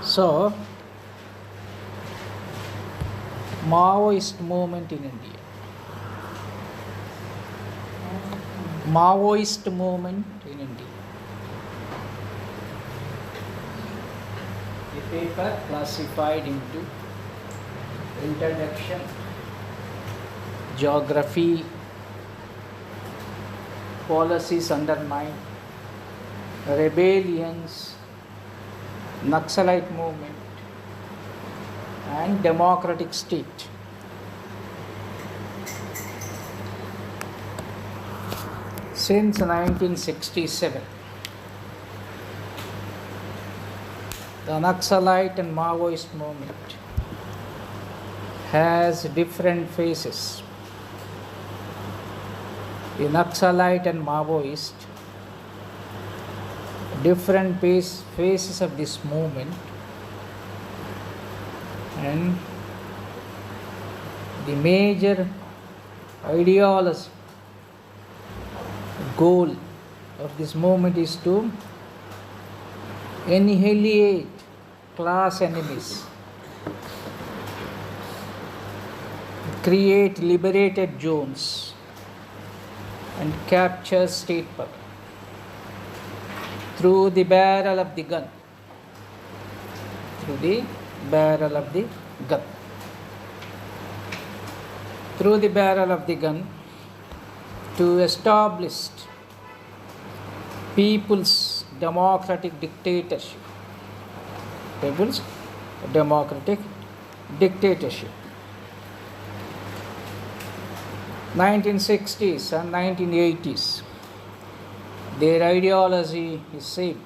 So, Maoist movement in India. Maoist movement in India. The paper classified into introduction, geography, policies undermined, rebellions, Naxalite movement, and democratic state. Since 1967, the Naxalite and Maoist movement has different phases. The Naxalite and Maoist, different phases of this movement, and the major ideology, goal of this movement is to annihilate class enemies, create liberated zones, and capture state power through the barrel of the gun. Through the barrel of the gun. Through the barrel of the gun, to establish people's democratic dictatorship. People's democratic dictatorship. 1960s and 1980s, their ideology is same.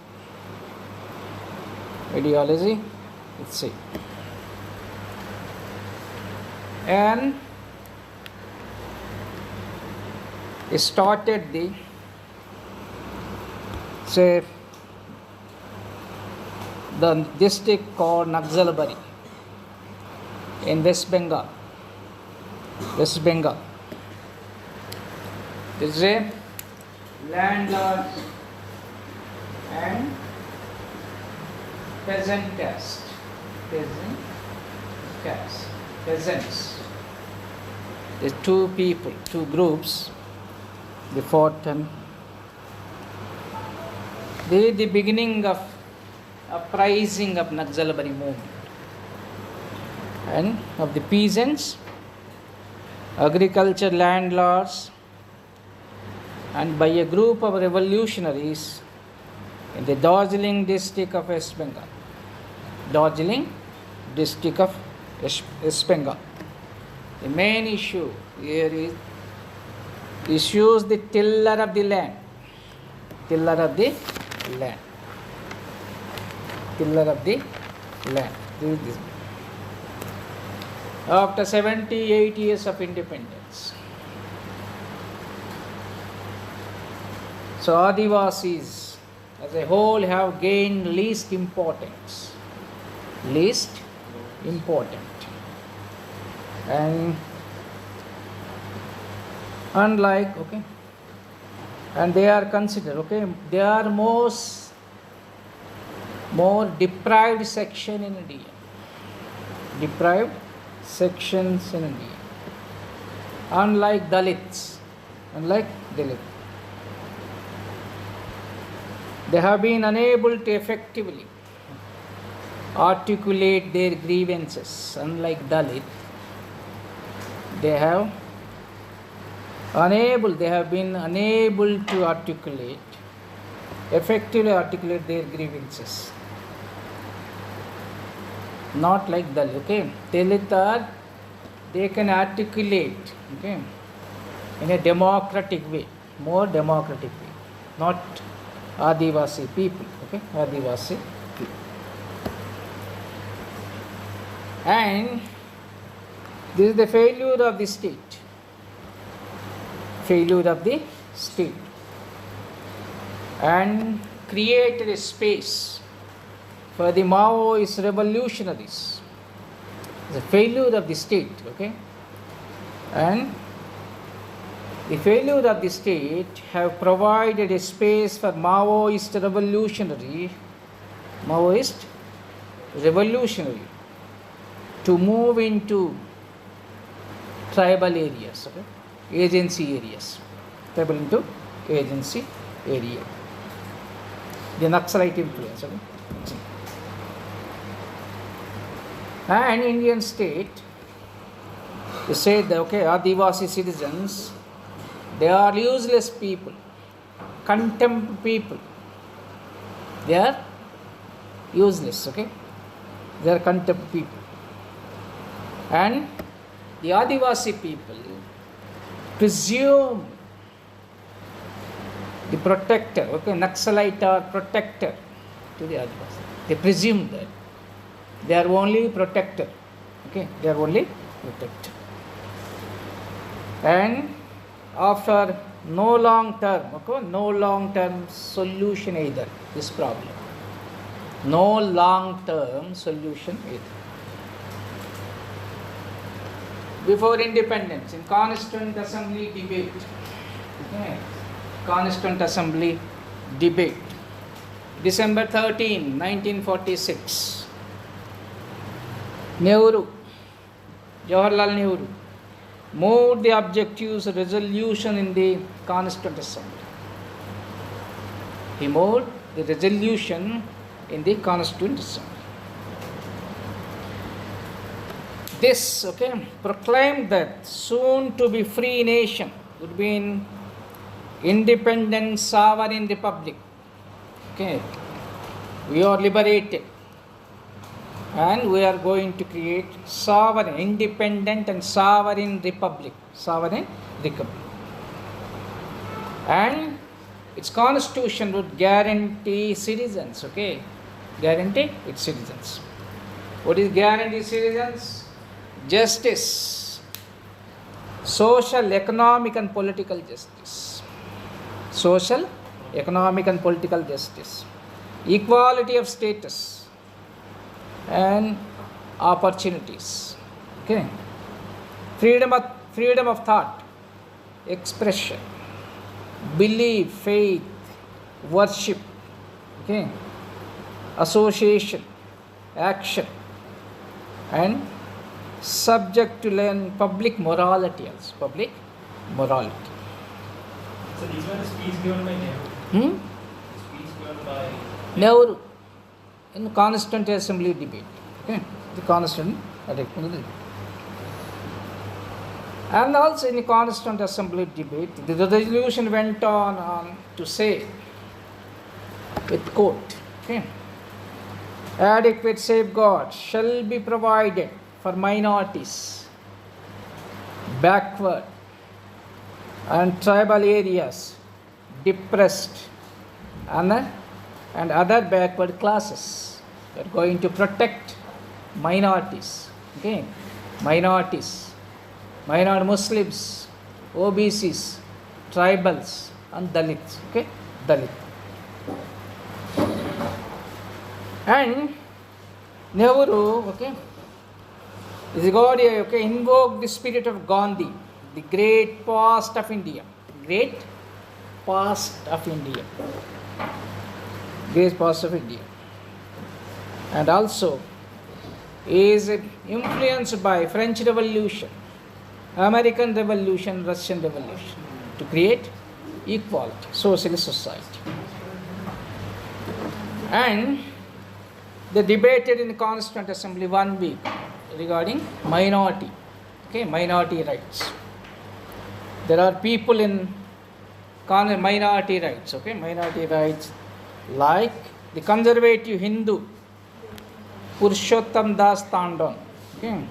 Ideology is same. And started the district called Naxalbari in West Bengal. West Bengal. This is a landlords and peasant caste. Peasant caste. Peasants. There's two people, two groups. They fought, and the beginning of uprising of Naxalbari movement and of the peasants, agriculture landlords, and by a group of revolutionaries in the Darjeeling district of West Bengal. Darjeeling district of West Bengal. The main issue here is issues the tiller of the land. Tiller of the land. Tiller of the land. This. After 78 years of independence, so Adivasis as a whole have gained least importance. Least important. And unlike, and they are considered, they are more deprived section in India. Deprived sections in India. Unlike Dalits. They have been unable to effectively articulate their grievances. Unlike Dalit, they have been unable to effectively articulate their grievances. Not like Dalit, Dalit they can articulate, in a democratic way, more democratic way, not Adivasi people, Adivasi people. And this is the failure of the state. Failure of the state. And created a space for the Maoist revolutionaries. The failure of the state, and the failure of the state have provided a space for Maoist revolutionary to move into tribal areas, okay? Agency areas. Tribal into agency area. The Naxalite influence, okay? And Indian state, they say that, okay, Adivasi citizens, they are useless people, contempt people. They are useless, okay? They are contempt people. And the Adivasi people presume the protector, okay, Naxalite or protector to the Adivasi. They presume that they are only protector, okay, they are only protector. And after no long term solution either, this problem. No long term solution either. Before independence, in Constituent Assembly debate, okay, Constituent Assembly debate, December 13, 1946, Nehru, Jawaharlal Nehru, moved the objectives resolution in the Constituent Assembly. He moved the resolution in the Constituent Assembly. This, okay, proclaimed that soon to be free nation would be in independent sovereign republic. Okay, we are liberated and we are going to create sovereign, independent and sovereign republic. Sovereign republic. And its constitution would guarantee citizens, okay, guarantee its citizens. What is guarantee citizens? Justice, social, economic and political justice. Social, economic and political justice. Equality of status and opportunities. Okay. Freedom of thought, expression, belief, faith, worship, okay, association, action, and subject to learn public morality also. Public morality. So these were the speech given by Nehru. Speech given by Nehru in the Constituent Assembly debate. Okay, the Constituent Assembly. And also in the Constituent Assembly debate, the resolution went on to say, with quote, okay, adequate safeguards shall be provided for minorities, backward and tribal areas, depressed and other backward classes. We are going to protect minorities, okay, minority Muslims, OBCs, tribals and Dalits, okay, Dalit. And Nehru, okay, is God, okay, invoked the spirit of Gandhi, the great past of India. Great past of India. Great past of India. And also is influenced by French Revolution, American Revolution, Russian Revolution to create equality, socialist society. And they debated in the Constituent Assembly 1 week regarding minority, okay, minority rights. There are people in minority rights, okay, minority rights like the conservative Hindu Purushottam Das Tandon, okay,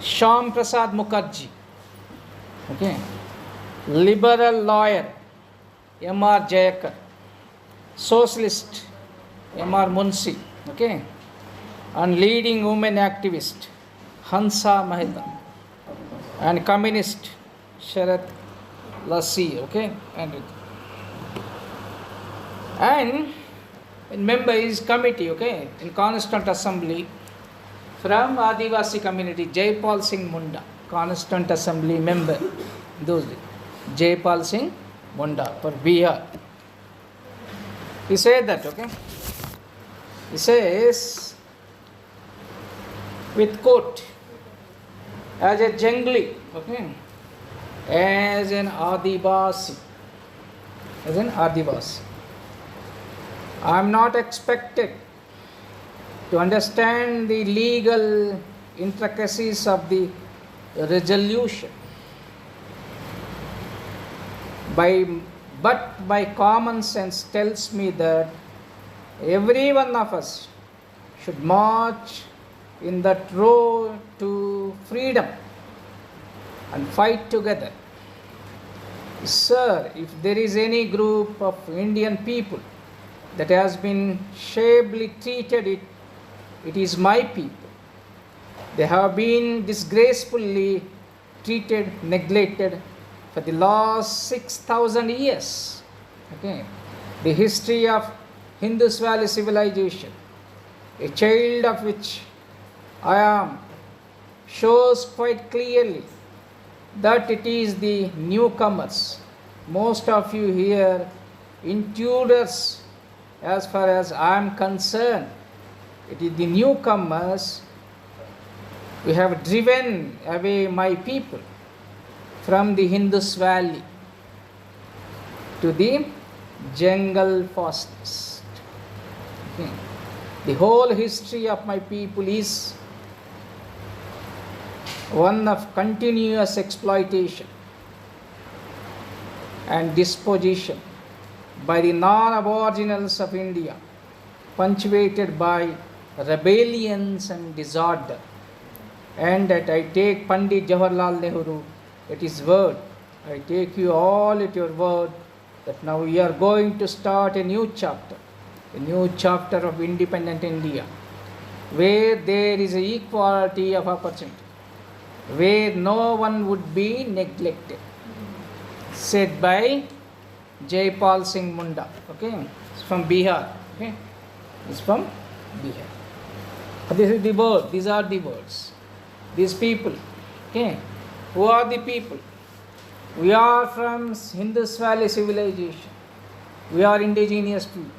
Shyam Prasad Mukherjee, okay, liberal lawyer M.R. Jayakar, socialist M.R. Munshi, okay, and leading women activist Hansa Mehta, and communist Sharat Lassi, okay, and member is committee, okay, in Constituent Assembly from Adivasi community, Jaipal Singh Munda, Constituent Assembly member, those Jaipal Singh Munda for Bihar. He said that, okay, he says with coat, as a jungli, okay, as an Adivasi, as an Adivasi. I am not expected to understand the legal intricacies of the resolution, but my common sense tells me that every one of us should march in that road to freedom and fight together. Sir, if there is any group of Indian people that has been shamefully treated, it is my people. They have been disgracefully treated, neglected for the last 6,000 years. Okay. The history of Indus Valley civilization, a child of which I am, shows quite clearly that it is the newcomers, most of you here, intruders, as far as I am concerned. It is the newcomers who have driven away my people from the Indus Valley to the jungle fastest. Okay. The whole history of my people is one of continuous exploitation and disposition by the non-aboriginals of India, punctuated by rebellions and disorder. And that I take Pandit Jawaharlal Nehru at his word. I take you all at your word that now we are going to start a new chapter of independent India, where there is equality of opportunity, where no one would be neglected. Said by Jaipal Singh Munda. Okay, it's from Bihar. Okay, it's from Bihar. This is the word. These are the words. These people. Okay, who are the people? We are from Indus Valley civilization. We are indigenous people.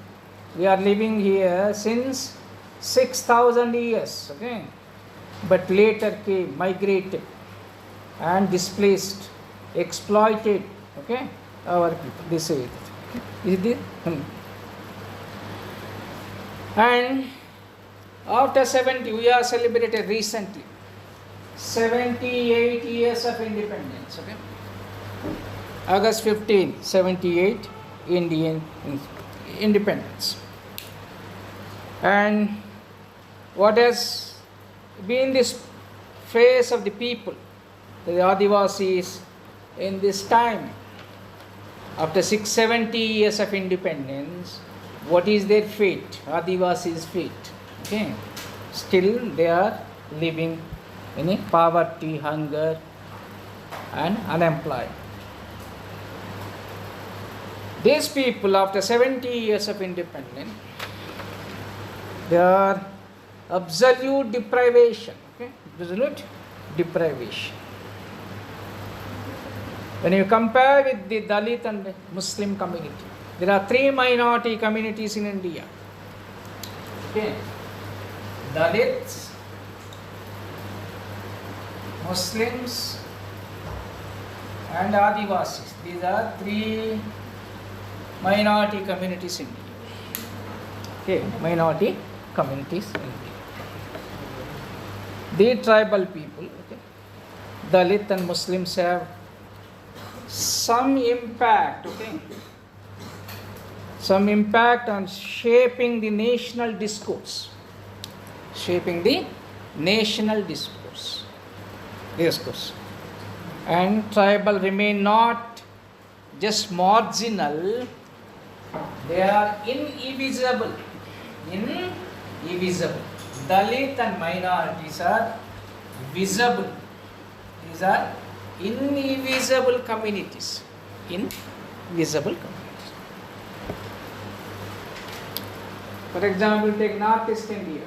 We are living here since 6,000 years. Okay, but later came, migrated, and displaced, exploited. Okay, our people. This is it. Is it? And after 70, we are celebrated recently 78 years of independence. Okay, August 15, 78, Indian independence. And what has been this phase of the people, the Adivasis, in this time? After 670 years of independence, what is their fate? Adivasi's fate. Okay, still they are living in poverty, hunger, and unemployed. These people, after 70 years of independence, they are absolute deprivation. Okay, absolute deprivation. When you compare with the Dalit and Muslim community, there are three minority communities in India. Okay, Dalits, Muslims, and Adivasis. These are three minority communities in India. Okay, minority communities in India. The tribal people, okay, Dalit and Muslims have some impact, okay, some impact on shaping the national discourse, and tribal remain not just marginal, they are invisible. Dalit and minorities are visible. These are invisible communities. For example, take Northeast India.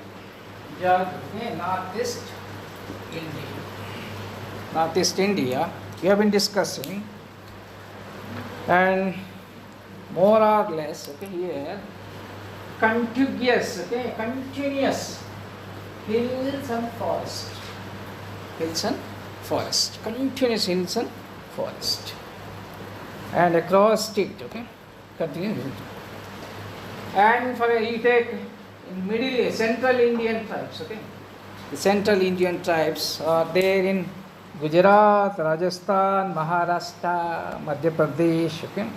Northeast India, we have been discussing, and more or less, okay, here, continuous hills and forest. Hills and forest. Continuous hills and forest. And across state, okay? Continue. And for you take in Middle Central Indian tribes, okay? The Central Indian tribes are there in Gujarat, Rajasthan, Maharashtra, Madhya Pradesh, okay?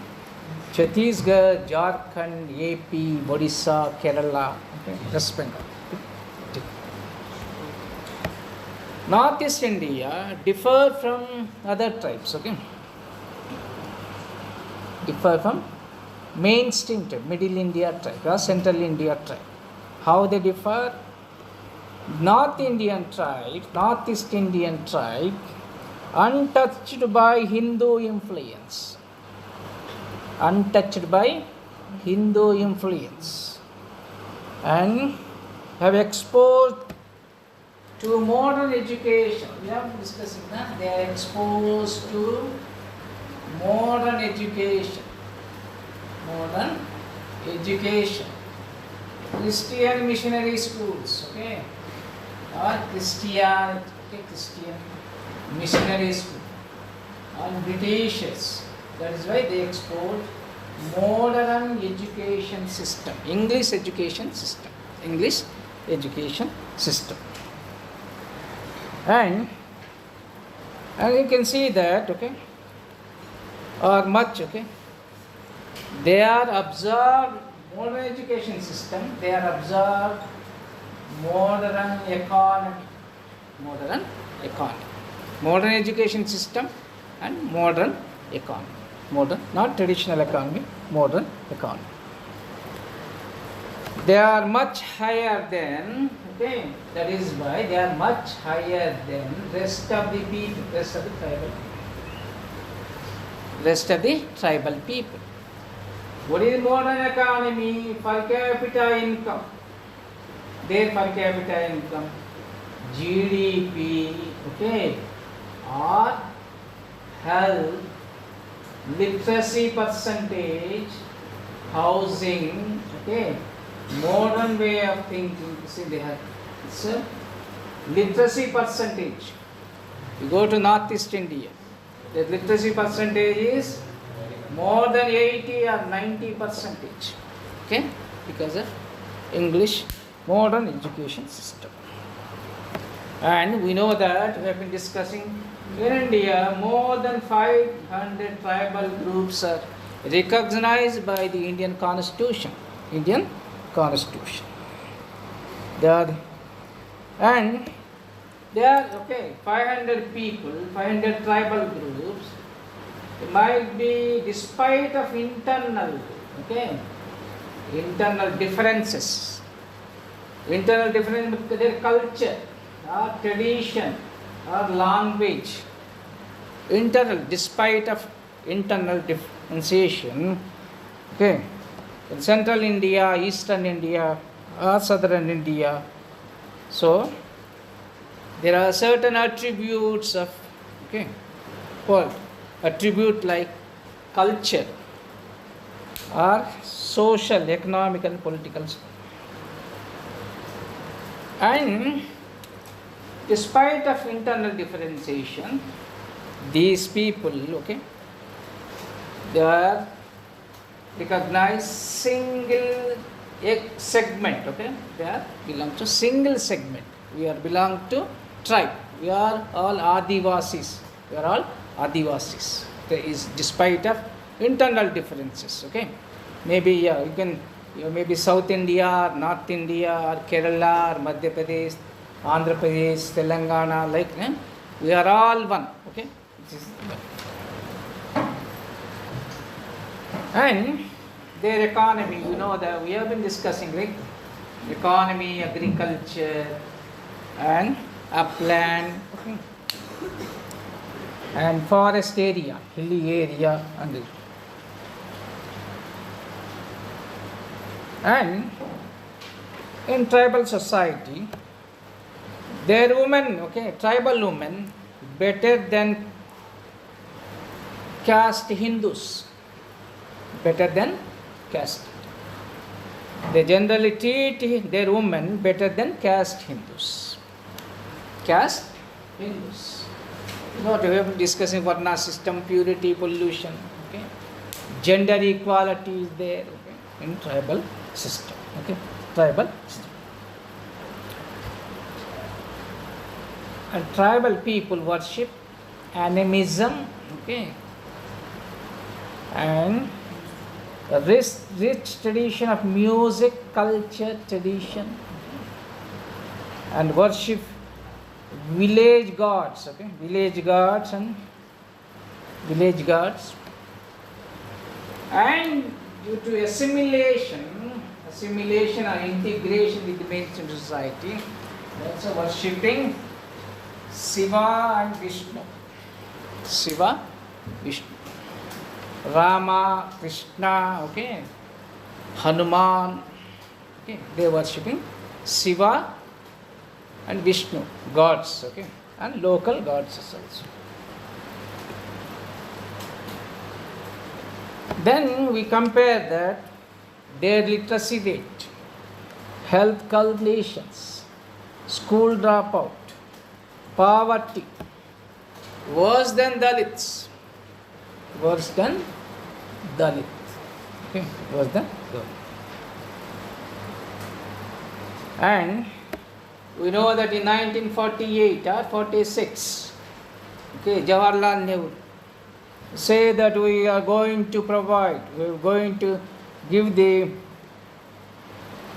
Chhattisgarh, Jharkhand, AP, Odisha, Kerala, okay? West Bengal. Northeast India differ from other tribes, okay? Differ from mainstream tribe, Middle India tribe or Central India tribe. How they differ? North Indian tribe, Northeast Indian tribe, untouched by Hindu influence. Untouched by Hindu influence. And have exposed to modern education. We have discussed that they are exposed to modern education. Modern education. Christian missionary schools, okay? Or Christian missionary school. And Britishers. That is why they export modern education system. English education system. English education system. And you can see that, okay? Or much, okay? They are observed modern education system, they are observed modern economy. Modern economy. Modern education system and modern economy. Modern, not traditional economy, modern economy. They are much higher than, okay, that is why they are much higher than rest of the people, rest of the tribal people. What is modern economy? Per capita income. Their per capita income, GDP, okay, or health, literacy percentage, housing, okay, modern way of thinking. See, they have it's a literacy percentage. You go to Northeast India, the literacy percentage is more than 80 or 90 percentage, okay, because of English modern education system. And we know that we have been discussing in India more than 500 tribal groups are recognized by the Indian Constitution. Indian Constitution. They are, and there are, okay, 500 people, 500 tribal groups. It might be despite of internal, okay, internal differences. Internal difference with their culture, or tradition, or language. Internal, despite of internal differentiation, okay, in Central India, Eastern India, or Southern India. So, there are certain attributes of, okay, called attribute like culture or social, economic and political. And despite of internal differentiation, these people, okay, they are recognized single segment, okay, they are belong to single segment. We are belong to tribe. We are all Adivasis. We are all Adivasis. There is despite of internal differences, okay. Maybe you can, maybe South India, or North India, or Kerala, or Madhya Pradesh, Andhra Pradesh, Telangana, like, we are all one, okay. And their economy, you know that we have been discussing, like economy, agriculture, and upland, okay, and forest area, hilly area, and in tribal society, their women, okay, tribal women, better than caste Hindus, better than caste. They generally treat their women better than caste Hindus. Caste Hindus. What we have been discussing Varna system, purity, pollution. Okay. Gender equality is there, okay, in tribal system. Okay. Tribal system. And tribal people worship animism, okay, and a rich tradition of music, culture, tradition, and worship village gods, okay, village gods and village gods. And due to assimilation or integration with the mainstream society, also worshipping Shiva and Vishnu. Shiva, Vishnu. Rama, Krishna, okay, Hanuman, okay, they are worshipping Shiva and Vishnu, gods, okay, and local gods also. Then we compare that their literacy rate, health calculations, school dropout, poverty, worse than Dalits. Worse than Dalit. Okay, worse than Dalit. And we know that in 1948 or 46, okay, Jawaharlal Nehru say that we are going to provide, we are going to give the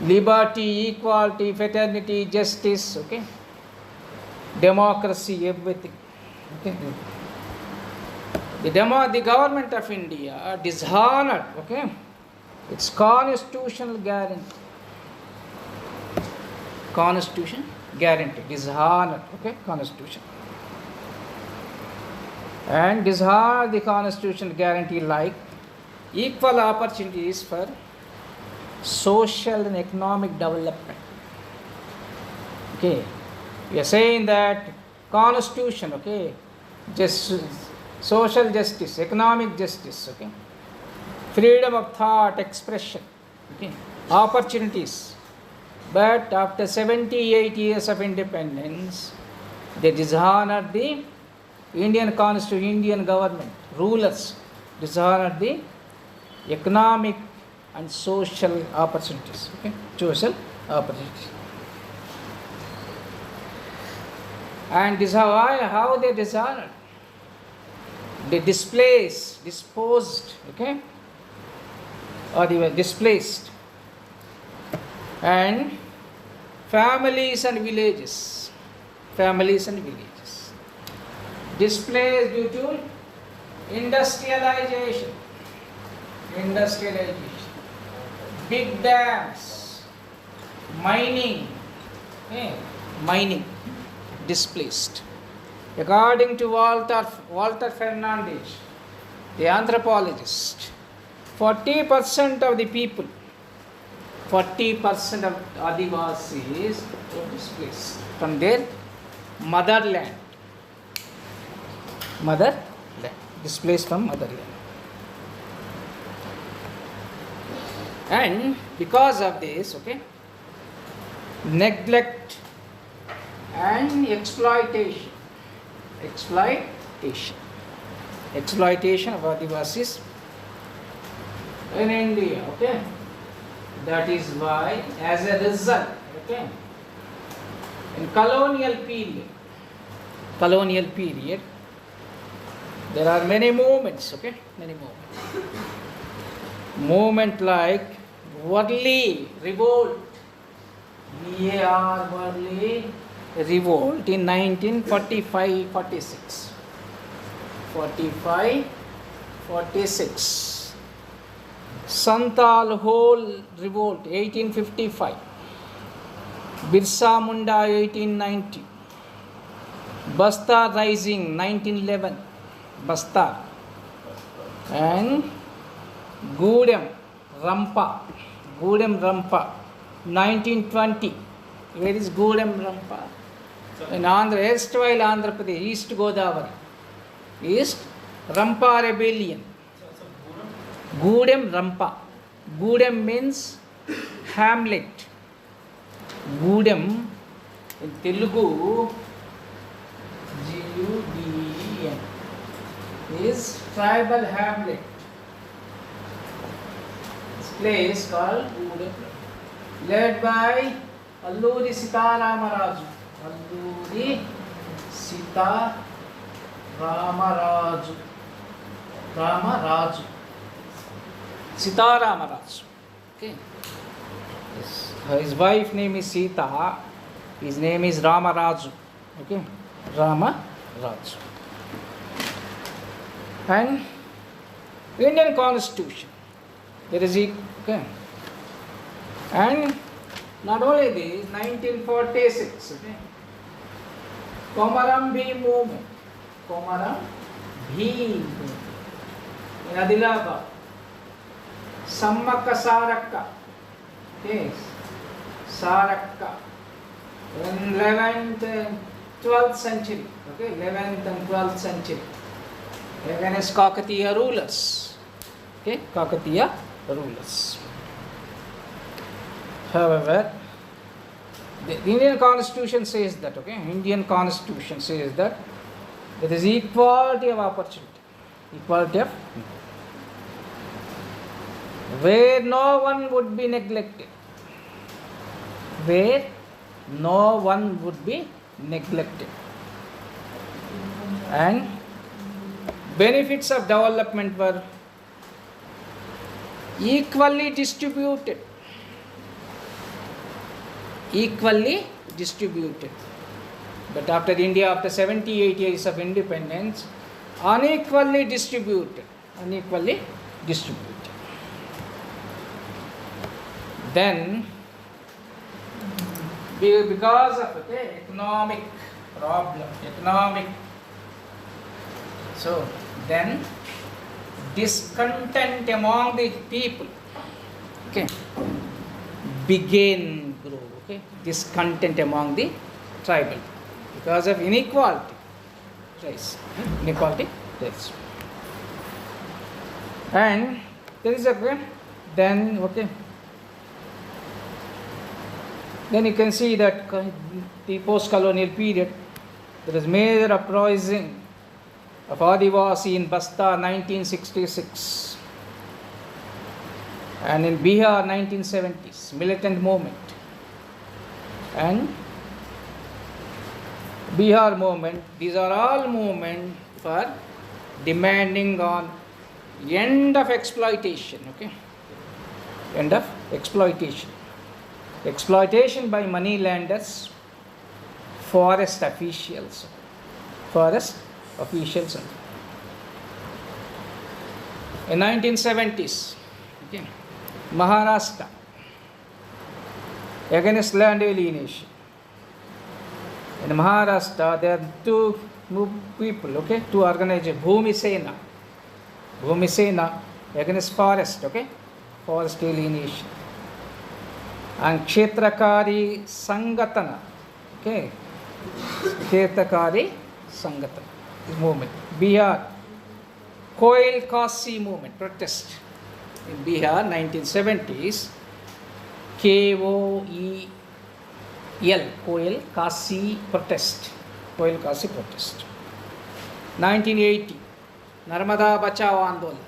liberty, equality, fraternity, justice, okay, democracy, everything. Okay. The government of India dishonored, okay, its constitutional guarantee. Constitution guarantee, dishonored, okay, constitution. And dishonor the constitutional guarantee like equal opportunities for social and economic development. Okay, we are saying that constitution, okay, just social justice, economic justice, okay, freedom of thought, expression, okay, opportunities. But after 78 years of independence, they dishonor the Indian constitution, Indian government, rulers, dishonor the economic and social opportunities, okay, social opportunities. And this is how they dishonored. They disposed, okay, or they were displaced. And families and villages, displaced due to industrialization, big dams, mining, okay, displaced. According to Walter Fernandez, the anthropologist, 40% of the people, 40% of Adivasis were displaced from their motherland. Displaced from motherland. And because of this, okay, neglect and exploitation of Adivasis in India, okay. That is why, as a result, okay, in colonial period, there are many movements, okay, movement like Worli Revolt, Worli Revolt in 1945-46. 45-46. Santal Hole Revolt 1855. Birsa Munda 1890. Bastar Rising 1911. Bastar. And Gudem Rampa 1920. Where is Gudem Rampa? In Andhra, erstwhile Andhra Pradesh, East Godavari. East Rampa Rebellion. Gudem Rampa. Gudem means hamlet. Gudem in Telugu, Gudem, is tribal hamlet. This place called Gudem, led by Alluri Sitaramaraju. Alluri Sitaramaraju. Ramaraju. Sitaramaraju. Okay. His wife name is Sita. His name is Ramaraju. Okay. Ramaraju. And Indian Constitution. There is okay. And not only this, 1946. Okay. Komaram Bhim movement. Komaram Bhim in Adilabad. Sammaka Sarakka. Yes. Sarakka. In 11th and 12th century. Okay, 11th and 12th century. Against Kakatiya rulers. Okay, Kakatiya rulers. However, the Indian Constitution says that, okay, Indian Constitution says that there is equality of opportunity. Equality of where no one would be neglected. Where no one would be neglected. And benefits of development were equally distributed. Equally distributed. But after India, after 78 years of independence, unequally distributed. Unequally distributed. Then, because of economic problem, so then discontent among the people, okay, began grow. Okay, discontent among the tribal because of inequality. Yes, inequality. Yes, and there is a then okay. Then you can see that the post-colonial period, there is major uprising of Adivasi in Basta 1966 and in Bihar 1970s, militant movement. And Bihar movement, these are all movements for demanding on end of exploitation, okay? End of exploitation. Exploitation by money lenders, forest officials. In 1970s, okay, Maharashtra against land alienation. In Maharashtra, there are two people, okay, two organizations, Bhumi Sena against forest, okay, forest alienation. And Kshetrakari Sangatana, okay, Kshetrakari Sangatana movement. Bihar, Koil Kasi movement, protest in Bihar, 1970s, KOEL, Koil Kasi protest, 1980, Narmada Bachao Andolan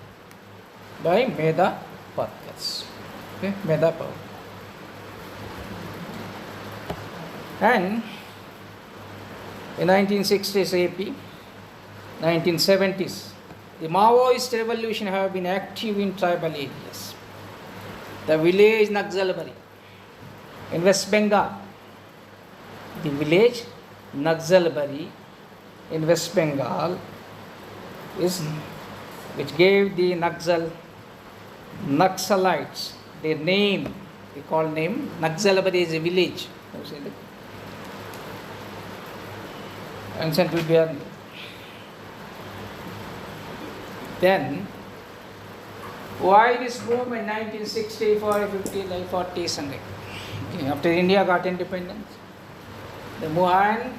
by Medha Patkars, okay, Medha Patkars. And in 1960s AP, 1970s, the Maoist revolution have been active in tribal areas. The village Naxalbari in West Bengal, the village Naxalbari in West Bengal is which gave the Naxalites their name. They call name Naxalbari is a village. Ancient Libyan. Then, why this movement 1964, 50, like 40s and like, okay, after India got independence, the movement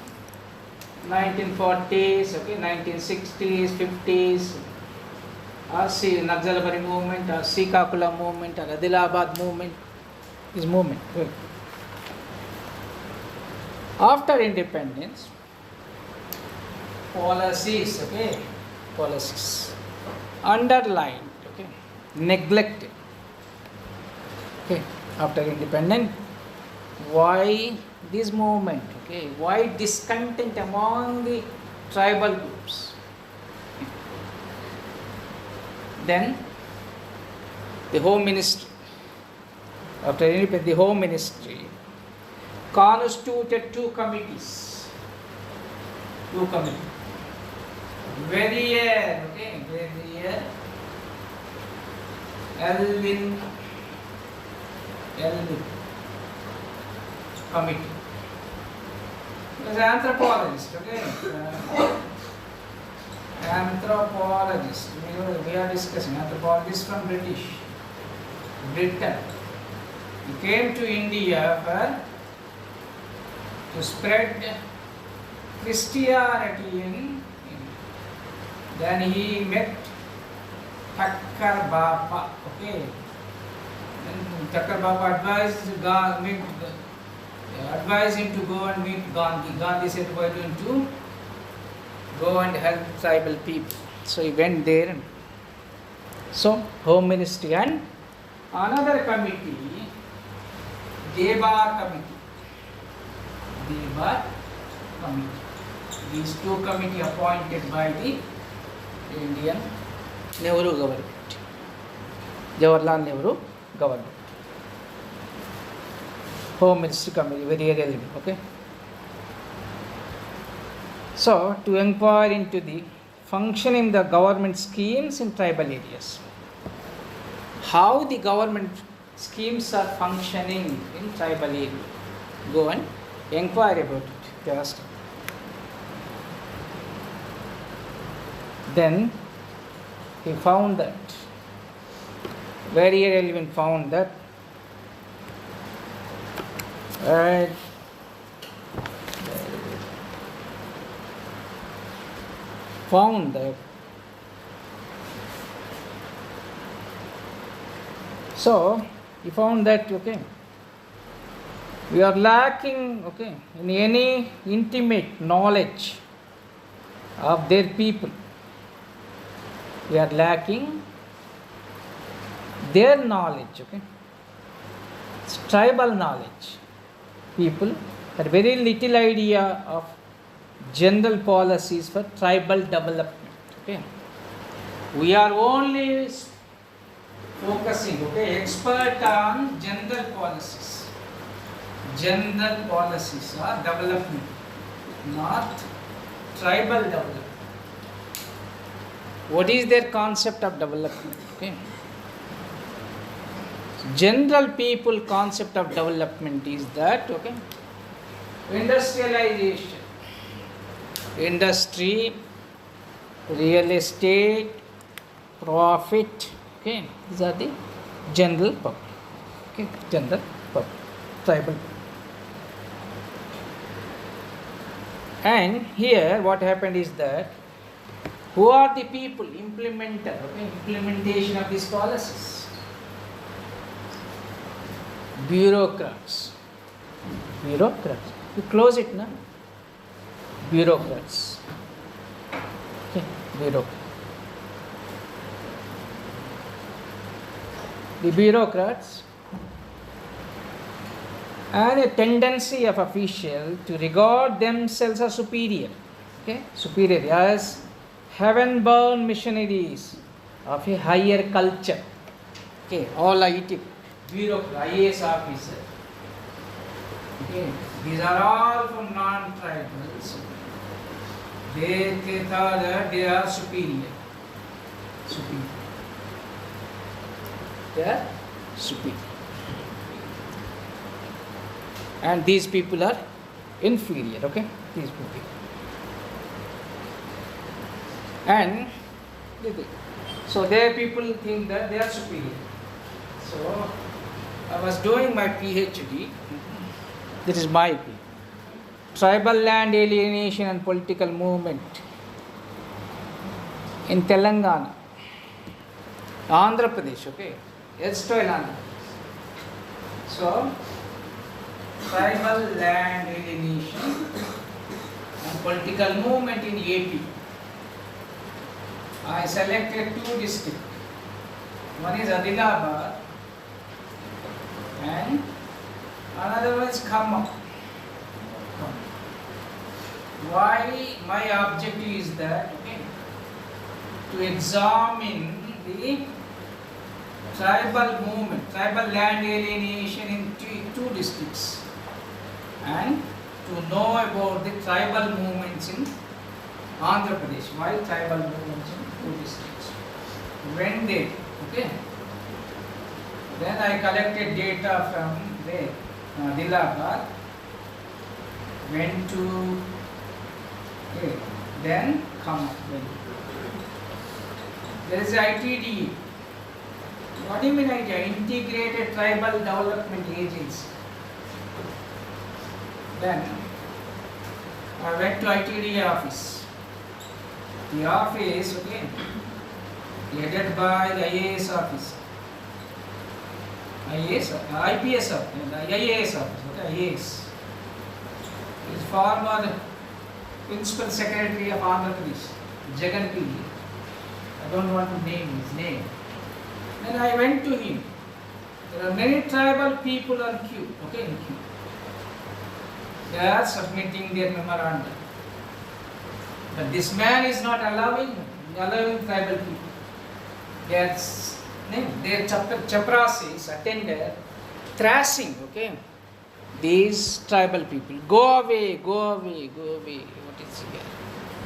1940s, okay, 1960s, 50s, or Naxalbari movement, or Sikakula movement, or Adilabad movement, this movement. After independence, policies, okay, policies underlined, okay, neglected, okay, after independence. Why this movement, okay, why discontent among the tribal groups? Then the Home Ministry, after independence, the Home Ministry constituted two committees. Verrier, okay, Verrier, Elvin committee. He was an anthropologist, okay. Anthropologist. We are discussing anthropologist from Britain. He came to India to spread Christianity in India. Then he met Thakkar Baba, okay. Then Thakkar Baba advised him to go and meet Gandhi. Gandhi said, why don't you go and help tribal people? So he went there. So Home Ministry and another committee, Debar committee. These two committee appointed by the Indian Nehru government, Jawaharlal Nehru government. Home Ministry committee, very relevant, okay. So to inquire into the functioning of the government schemes in tribal areas, how the government schemes are functioning in tribal areas, go and inquire about it. Just then he found that, very relevant, found that so he found that, okay, we are lacking, okay, in any intimate knowledge of their people. We are lacking their knowledge, okay. It's tribal knowledge. People have very little idea of general policies for tribal development, okay. We are only focusing, okay, expert on general policies or development, not tribal development. What is their concept of development, okay? General people concept of development is that, okay, industrialization, industry, real estate, profit, okay, these are the general public, okay, general public, tribal. And here what happened is that, who are the people, implementer, okay, implementation of these policies? Bureaucrats. You close it now. Bureaucrats. Okay, bureaucrats. The bureaucrats, and a tendency of officials to regard themselves as superior, okay, superior, as heaven-born missionaries of a higher culture, okay, all IT, bureaucrat, IAS officer, okay, these are all from non-tribals. They thought that they are superior. They are superior. And these people are inferior, okay? These people. And so their people think that they are superior. So I was doing my PhD. This is my PhD. Tribal land alienation and political movement in Telangana, Andhra Pradesh, okay? Erstwhile Andhra Pradesh. So, tribal land alienation and political movement in AP. I selected 2 districts. One is Adilabad and another one is Khammam. Why my objective is that to examine the tribal movement, tribal land alienation in 2 districts, and to know about the tribal movements in Andhra Pradesh. Why tribal movements in 2 districts? When they, then I collected data from there, Adilabad, went to, then come up. There is ITDA. What do you mean ITDA? Integrated Tribal Development Agency. Then I went to ITDA office. The office, headed by the IAS office. IPS office, IAS office, IAS. He is former Principal Secretary of Andhra Pradesh, Jagan P. I don't want to name his name. Then I went to him. There are many tribal people on queue, in queue. They are submitting their memorandum. But this man is not allowing tribal people. Their chaprasis attended thrashing, these tribal people. Go away, go away, go away. What is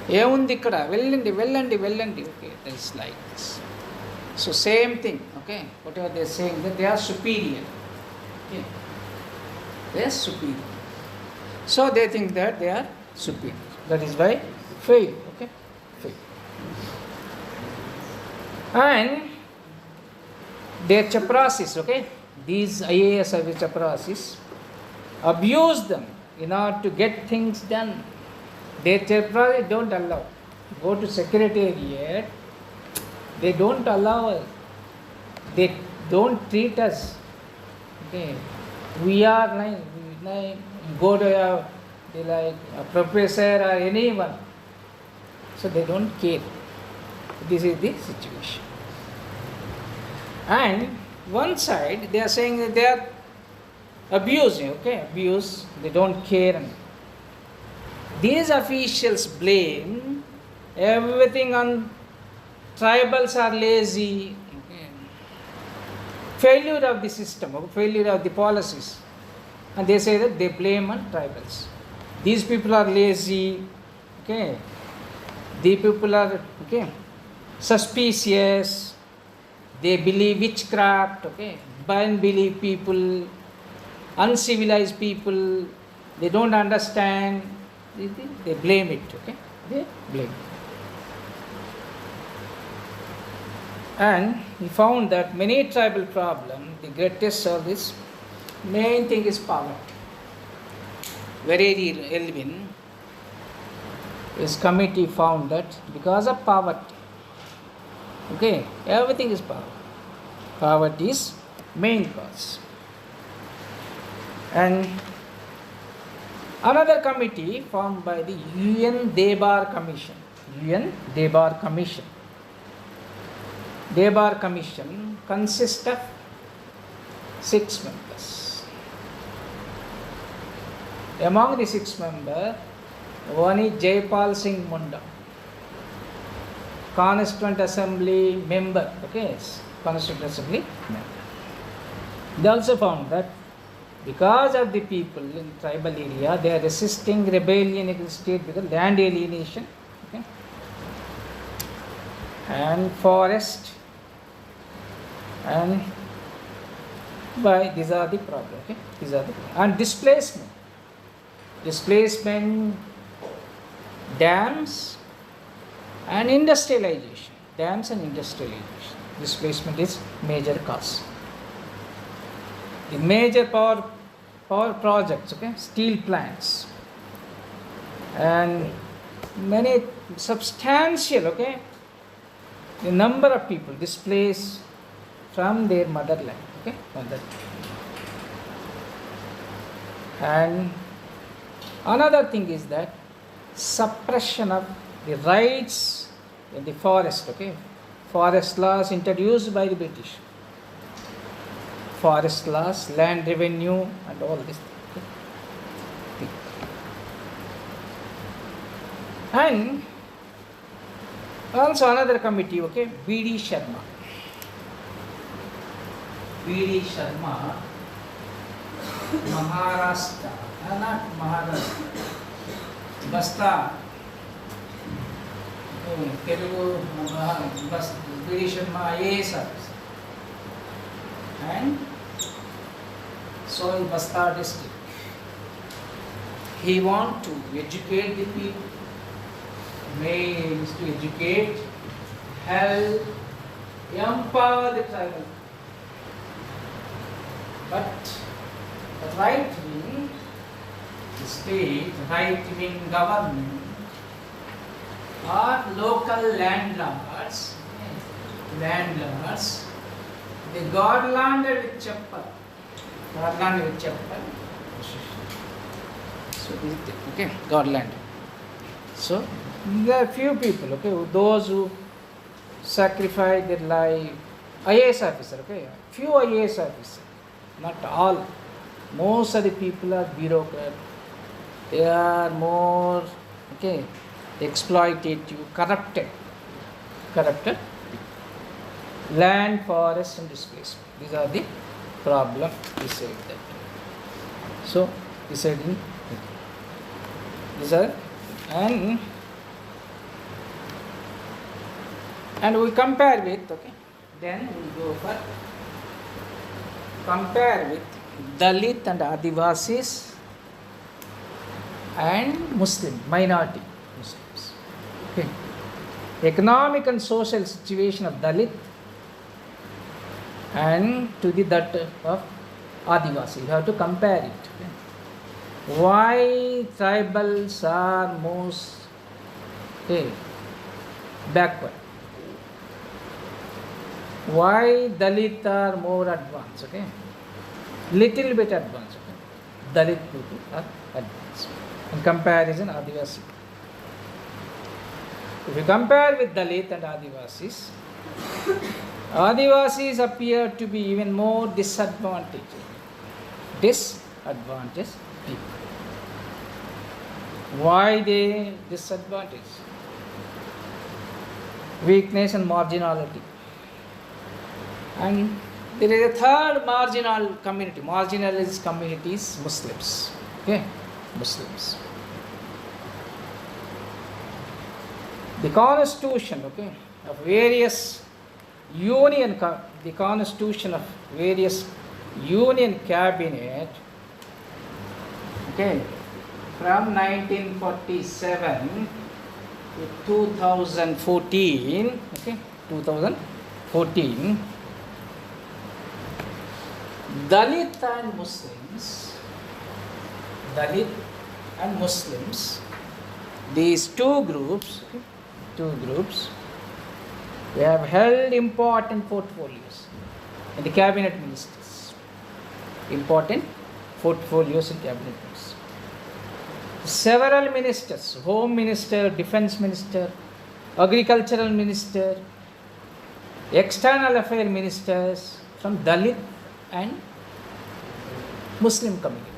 here? Emundi ikkada, vellandi. Okay, that is like this. So same thing, whatever they are saying, that they are superior. They are superior. So they think that they are superior. That is why fail. Fail. And their chaprasis, these IAS chaprasis, abuse them in order to get things done. Their chaprasis don't allow. Go to secretariat, they don't allow us. They don't treat us. We are like go to a professor or anyone. So they don't care. This is the situation. And one side they are saying that they are abusing, abuse, they don't care. These officials blame everything on tribals are lazy, failure of the system, failure of the policies. And they say that they blame on tribals. These people are lazy, these people are suspicious, they believe witchcraft, unbelief people, uncivilized people, they don't understand, they blame it, they blame it. And he found that many tribal problems, the greatest of this, main thing is poverty. Very Elvin, his committee found that because of poverty, everything is poverty. Poverty is main cause. And another committee formed by the UN Debar Commission. Debar Commission consists of 6 members. Among the 6 members, one is Jaipal Singh Munda, Constituent Assembly member, Constituent Assembly member. They also found that because of the people in tribal area, they are resisting rebellion against state because land alienation, and forest, and these are the problems, and displacement, dams and industrialization. Displacement is major cause. The major power projects, steel plants, and many substantial, the number of people displaced from their motherland, And another thing is that suppression of the rights in the forest, okay? Forest laws introduced by the British. Forest laws, land revenue, and all this. Okay? And also another committee, okay? B.D. Sharma. B.D. Sharma, Maharashtra, not Maharashtra, Basta, Telugu, B.D. Sharma, IAS officer. And so in Basta district, he want to educate the people, means to educate, help, empower the tribal. But the right-wing state, right-wing government, or local landlords, they got landed with chappal. So this is it, okay, got landed. So there are few people, okay, those who sacrifice their life. IAS officer, okay, few IAS officers, not all. Most of the people are bureaucrats. They are more, okay, exploitative, corrupted. Land, forest, and displacement. These are the problem. We said that. So we said in these are and we compare with, okay. Then we go for compare with Dalit and Adivasis and Muslim minority Muslims. Okay. Economic and social situation of Dalit and to that of Adivasi. You have to compare it. Okay. Why tribals are most backward? Why Dalit are more advanced? Okay, little bit advanced. Okay? Dalit people are advanced. In comparison, Adivasi. If you compare with Dalit and Adivasis, Adivasis appear to be even more disadvantaged people. Why they disadvantaged? Weakness and marginality. And there is a third marginal community. Marginalized communities, Muslims. Okay, Muslims. The constitution, okay, of various the constitution of various union cabinet, okay, from 1947 to 2014, okay, 2014, Dalit and Muslims, these two groups, they have held important portfolios in the cabinet ministers. Important portfolios in cabinet ministers. Several ministers, home minister, defense minister, agricultural minister, external affairs ministers from Dalit and Muslim community.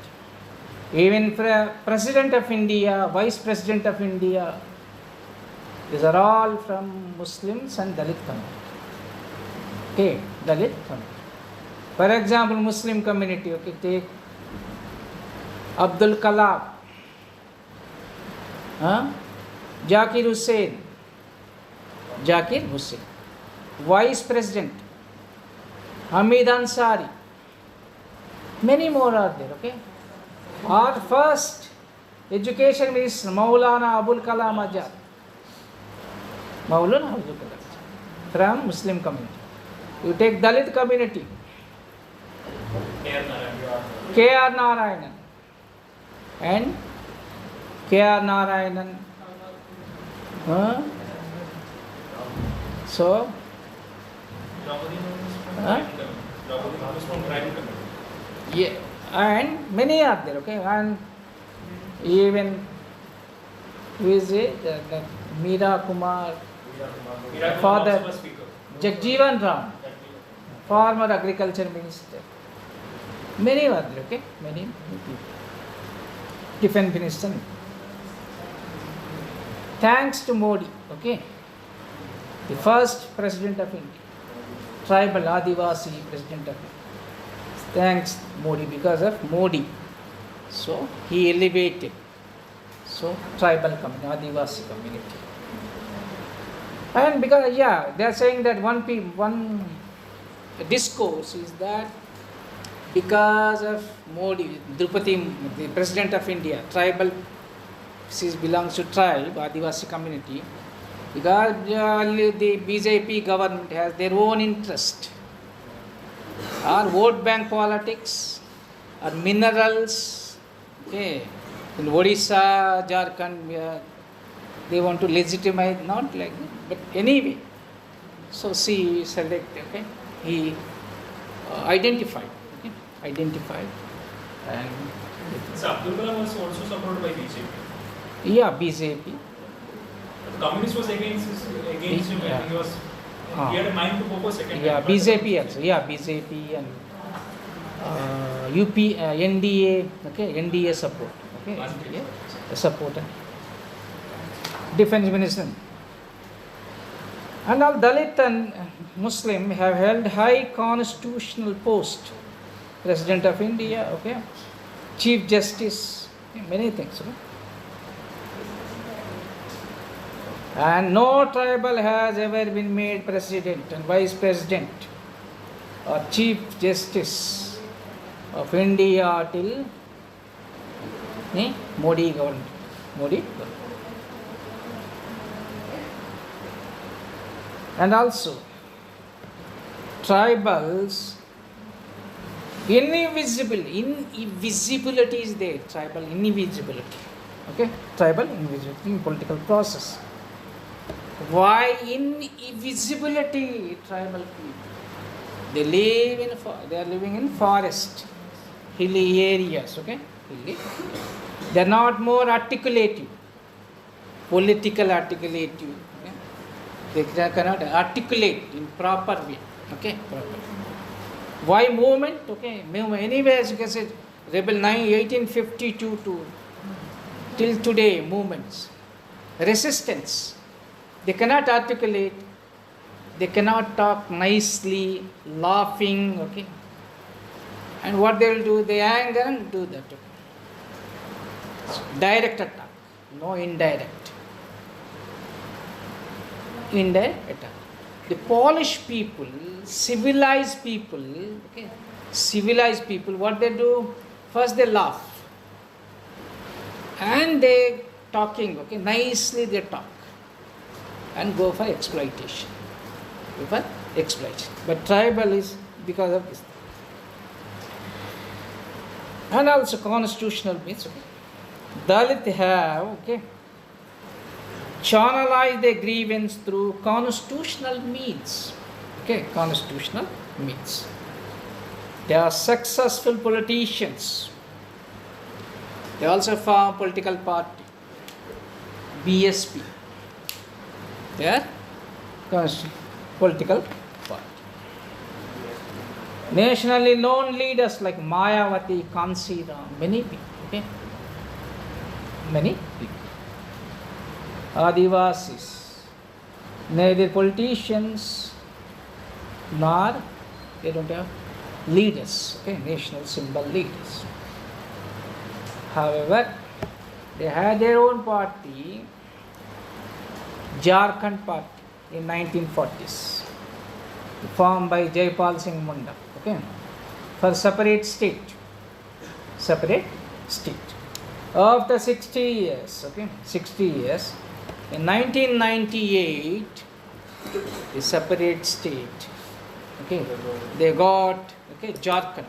Even President of India, Vice President of India, these are all from Muslims and Dalit community. Okay, Dalit community. For example, Muslim community, okay, take Abdul Kalam, Zakir Hussain, Vice President, Hamid Ansari, many more are there, okay. Our first education minister, Maulana Abul Kalam Azad, from Muslim community. You take Dalit community, K.R. Narayanan and K.R. Narayanan. So, yeah, and many are there, okay, and even who is it? Meera Kumar, father Jagjeevan Ram, former agriculture minister. Many were there, okay, many people. Defense minister. Thanks to Modi, okay, the first president of India, tribal Adivasi president of India. Thanks Modi, because of Modi. So he elevated. So tribal community, Adivasi community. And because they are saying that one discourse is that because of Modi, Drupadi, the president of India, tribal, she belongs to tribe, Adivasi community, because the BJP government has their own interest, or vote bank politics, or minerals, okay, in Odisha, Jharkhand, they want to legitimize, not like that, but anyway. So she selected, okay, he identified, and So Abdul Kalam was also supported by BJP. yeah, BJP. The communist was against him. Yeah. He was. He had a mind to go for second. Yeah, time, but- BJP also. Yeah, BJP and UP, NDA. Okay, NDA support. Okay, NDA support. Defense minister. And all Dalit and Muslim have held high constitutional post. President of India. Okay, Chief Justice. Okay, many things. Okay? And no tribal has ever been made president and vice president or chief justice of India till Modi government. And also, tribals, invisibility is there, tribal invisibility. Okay, tribal invisibility in political process. Why invisibility, tribal people? They are living in forest, hilly areas, okay? They are not more articulative, political articulative. Okay? They cannot articulate in proper way, okay? Proper. Why movement? Okay, movement. Anyway, as you can say, rebel 1852 to till today, movements, resistance. They cannot articulate, they cannot talk nicely, laughing, okay. And what they will do, they anger and do that. Okay. So, direct attack, no indirect. Indirect attack. The Polish people, civilized people, okay, what they do, first they laugh. And they talking, okay, nicely they talk. And go for exploitation. But tribal is because of this. And also constitutional means, okay. Dalit have, okay, channelized their grievance through constitutional means. Okay, constitutional means. They are successful politicians. They also form political party, BSP. They are political party. Nationally known leaders like Mayawati, Kansiram, many people. Okay? Many people. Adivasis, neither politicians nor they don't have leaders. Okay, national symbol leaders. However, they had their own party. Jharkhand party in 1940s, formed by Jaipal Singh Munda, okay, for separate state. After 60 years, in 1998, the separate state, okay, they got, okay, Jharkhand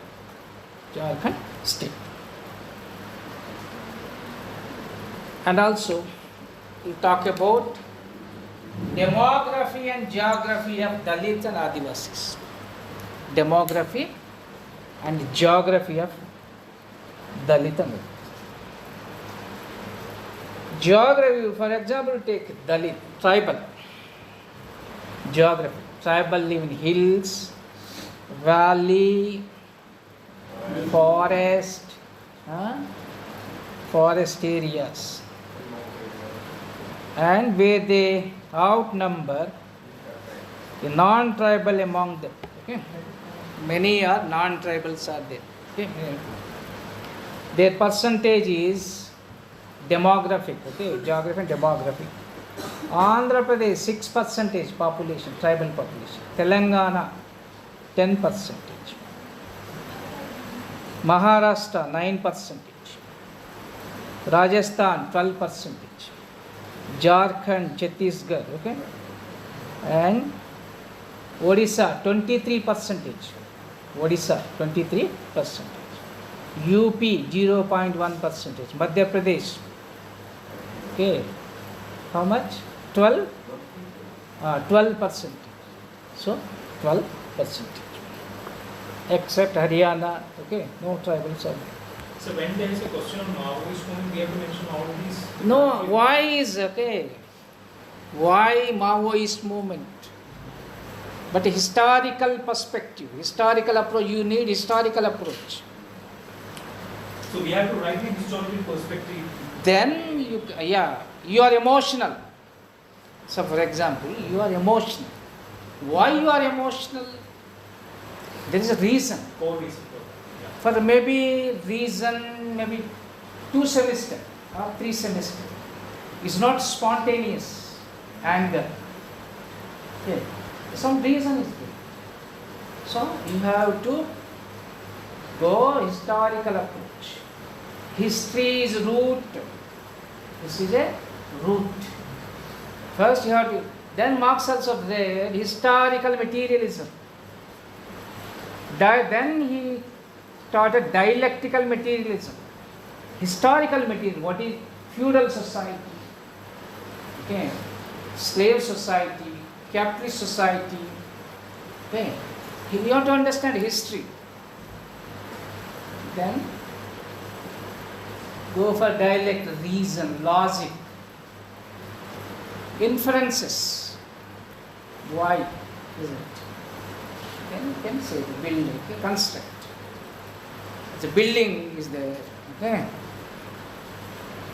state. And also, we talk about demography and geography of Dalits and Adivasis. Demography and geography of Dalit అనేది. Geography, for example, take Dalit, tribal. Geography. Tribal live in hills, valley, forest, forest areas, and where they outnumber the non-tribal among them. Okay? Many are non-tribals are there. Okay? Their percentage is demographic. Okay, geography and demography. Andhra Pradesh 6% population, tribal population. Telangana 10%. Maharashtra 9%. Rajasthan 12%. Jharkhand, Chhattisgarh, okay, and Odisha 23%. Odisha 23%. UP 0.1%. Madhya Pradesh, okay, how much? 12%. So 12%. Except Haryana, okay, no tribals are there. So when there is a question on Maoist movement, we have to mention all these. No, why is okay? Why Maoist movement? But historical perspective, historical approach. You need historical approach. So we have to write in historical perspective. Then you are emotional. So for example, you are emotional. Why you are emotional? There is a reason. Core reason. Yeah. For maybe reason, maybe 2 semesters or 3 semesters. It's not spontaneous anger. Okay. Some reason is there. So you have to go historical approach. History is root. This is a root. First you have to, then Marx also there, historical materialism. Then he started dialectical materialism. Historical materialism, what is feudal society, okay, slave society, capitalist society, okay. You have to understand history. Then go for dialect, reason, logic, inferences. Why is it? Then you can say the building, okay, construct. The building is there, okay.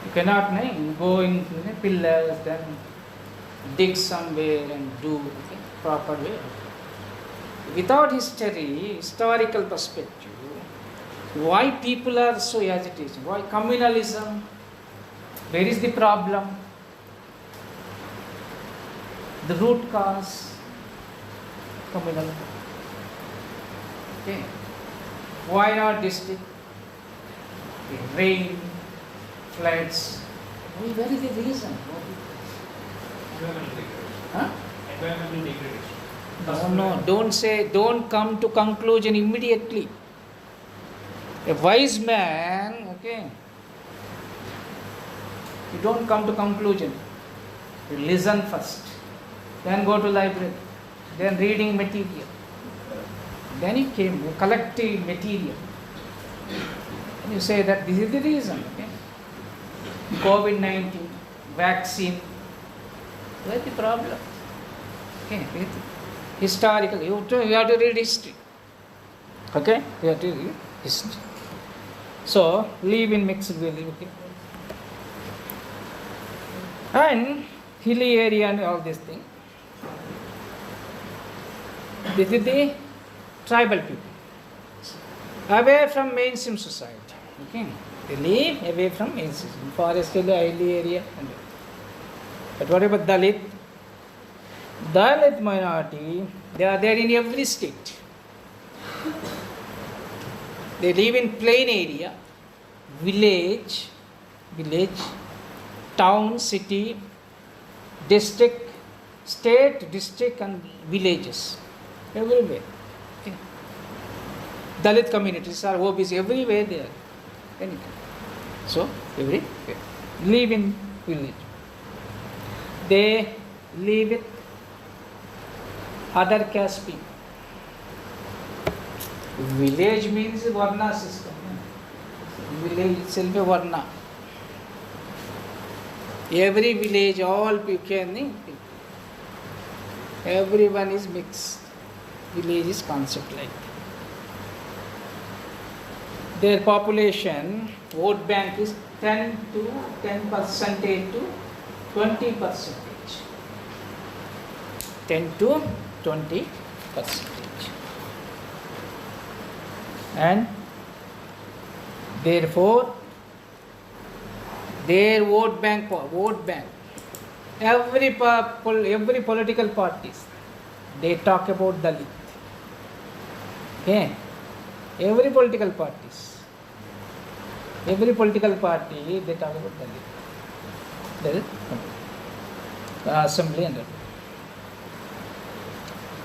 You cannot go in pillars, then dig somewhere and do, okay, proper way. Without history, historical perspective, why people are so agitated? Why communalism? Where is the problem? The root cause, communal. Okay. Why not district? Okay. Rain, floods. Where is the reason? Environmental degradation. Huh? Environmental degradation. No, don't say, don't come to conclusion immediately. A wise man, okay, you don't come to conclusion. You listen first, then go to library, then reading material, then you came to collective material, and you say that this is the reason, okay. COVID-19, vaccine, where is the problem? Okay, historical, you have to read history, okay, you have to read history. So, live in mixed village, okay. And hilly area and all this thing. This is the tribal people. Away from mainstream society, okay. They live away from mainstream, forest area, hilly area. But what about Dalit? Dalit minority, they are there in every state. They live in plain area, village, town, city, district, state, district and villages. Everywhere. Okay. Dalit communities are OBC, everywhere there. So, everywhere. Live in village. They live with other caste people. Village means Varna system. Village itself a Varna. Every village, all people, everyone is mixed. Village is concept like that. Their population, vote bank is 10% to 20%. 10 to 20%. And therefore, their vote bank, every political parties, they talk about Dalit. Okay? Every political party, they talk about Dalit. Assembly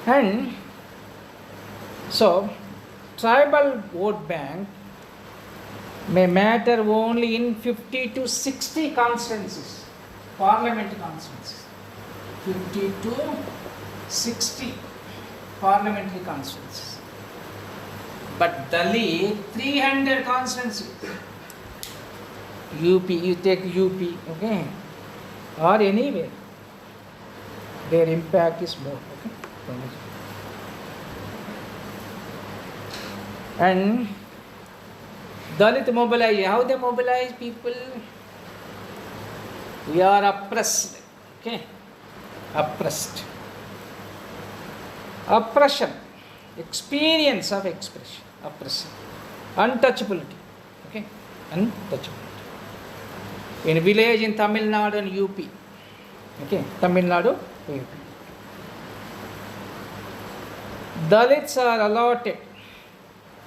and so tribal vote bank may matter only in 50 to 60 constituencies, parliament constituencies. 50 to 60 parliamentary constituencies. But Dalit, 300 constituencies. UP, you take UP, okay, or anywhere, their impact is more, okay. And Dalit mobilize, how they mobilize people? We are oppressed, okay, oppressed. Oppression, experience of expression, oppression, untouchability, okay, untouchability. In village in Tamil Nadu and UP, okay, Tamil Nadu, UP. Dalits are allotted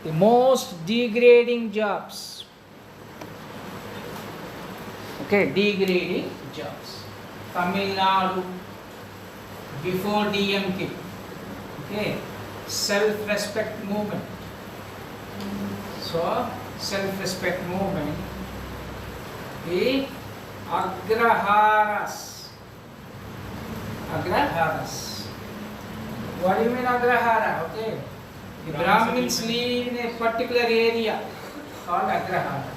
the most degrading jobs, okay, degrading jobs. Tamil Nadu, before DMK, okay, self-respect movement. So, self-respect movement, the agraharas. Agraharas. What do you mean agrahara? Okay. The Brahmins live in a particular area called agrahara.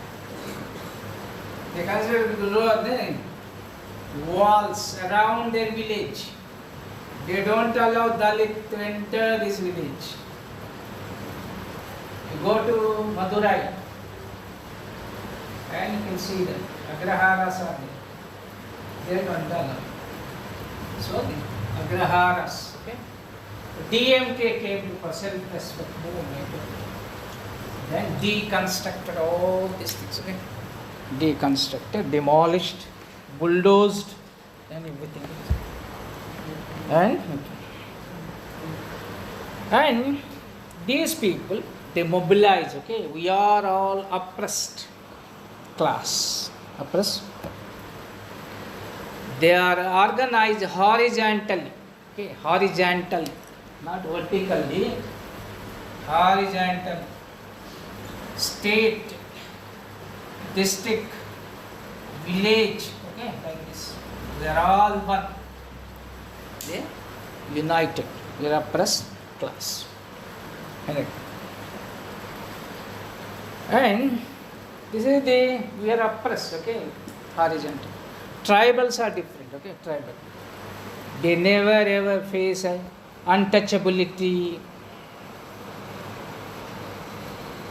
They consider walls around their village. They don't allow Dalit to enter this village. You go to Madurai and you can see them. Agraharas are there. They don't allow. So the Agraharas. Okay? DMK came to self-respect movement. Then deconstructed all these things. Okay? Deconstructed, demolished, bulldozed, and everything. And these people, they mobilize, okay, we are all oppressed class, oppressed. They are organized horizontally, okay, horizontally, not vertically, horizontal, state, district, village, okay, like this. They are all one. They are united. We are oppressed class. And this is we are oppressed, okay, horizontal. Tribals are different, okay, tribal. They never ever face untouchability.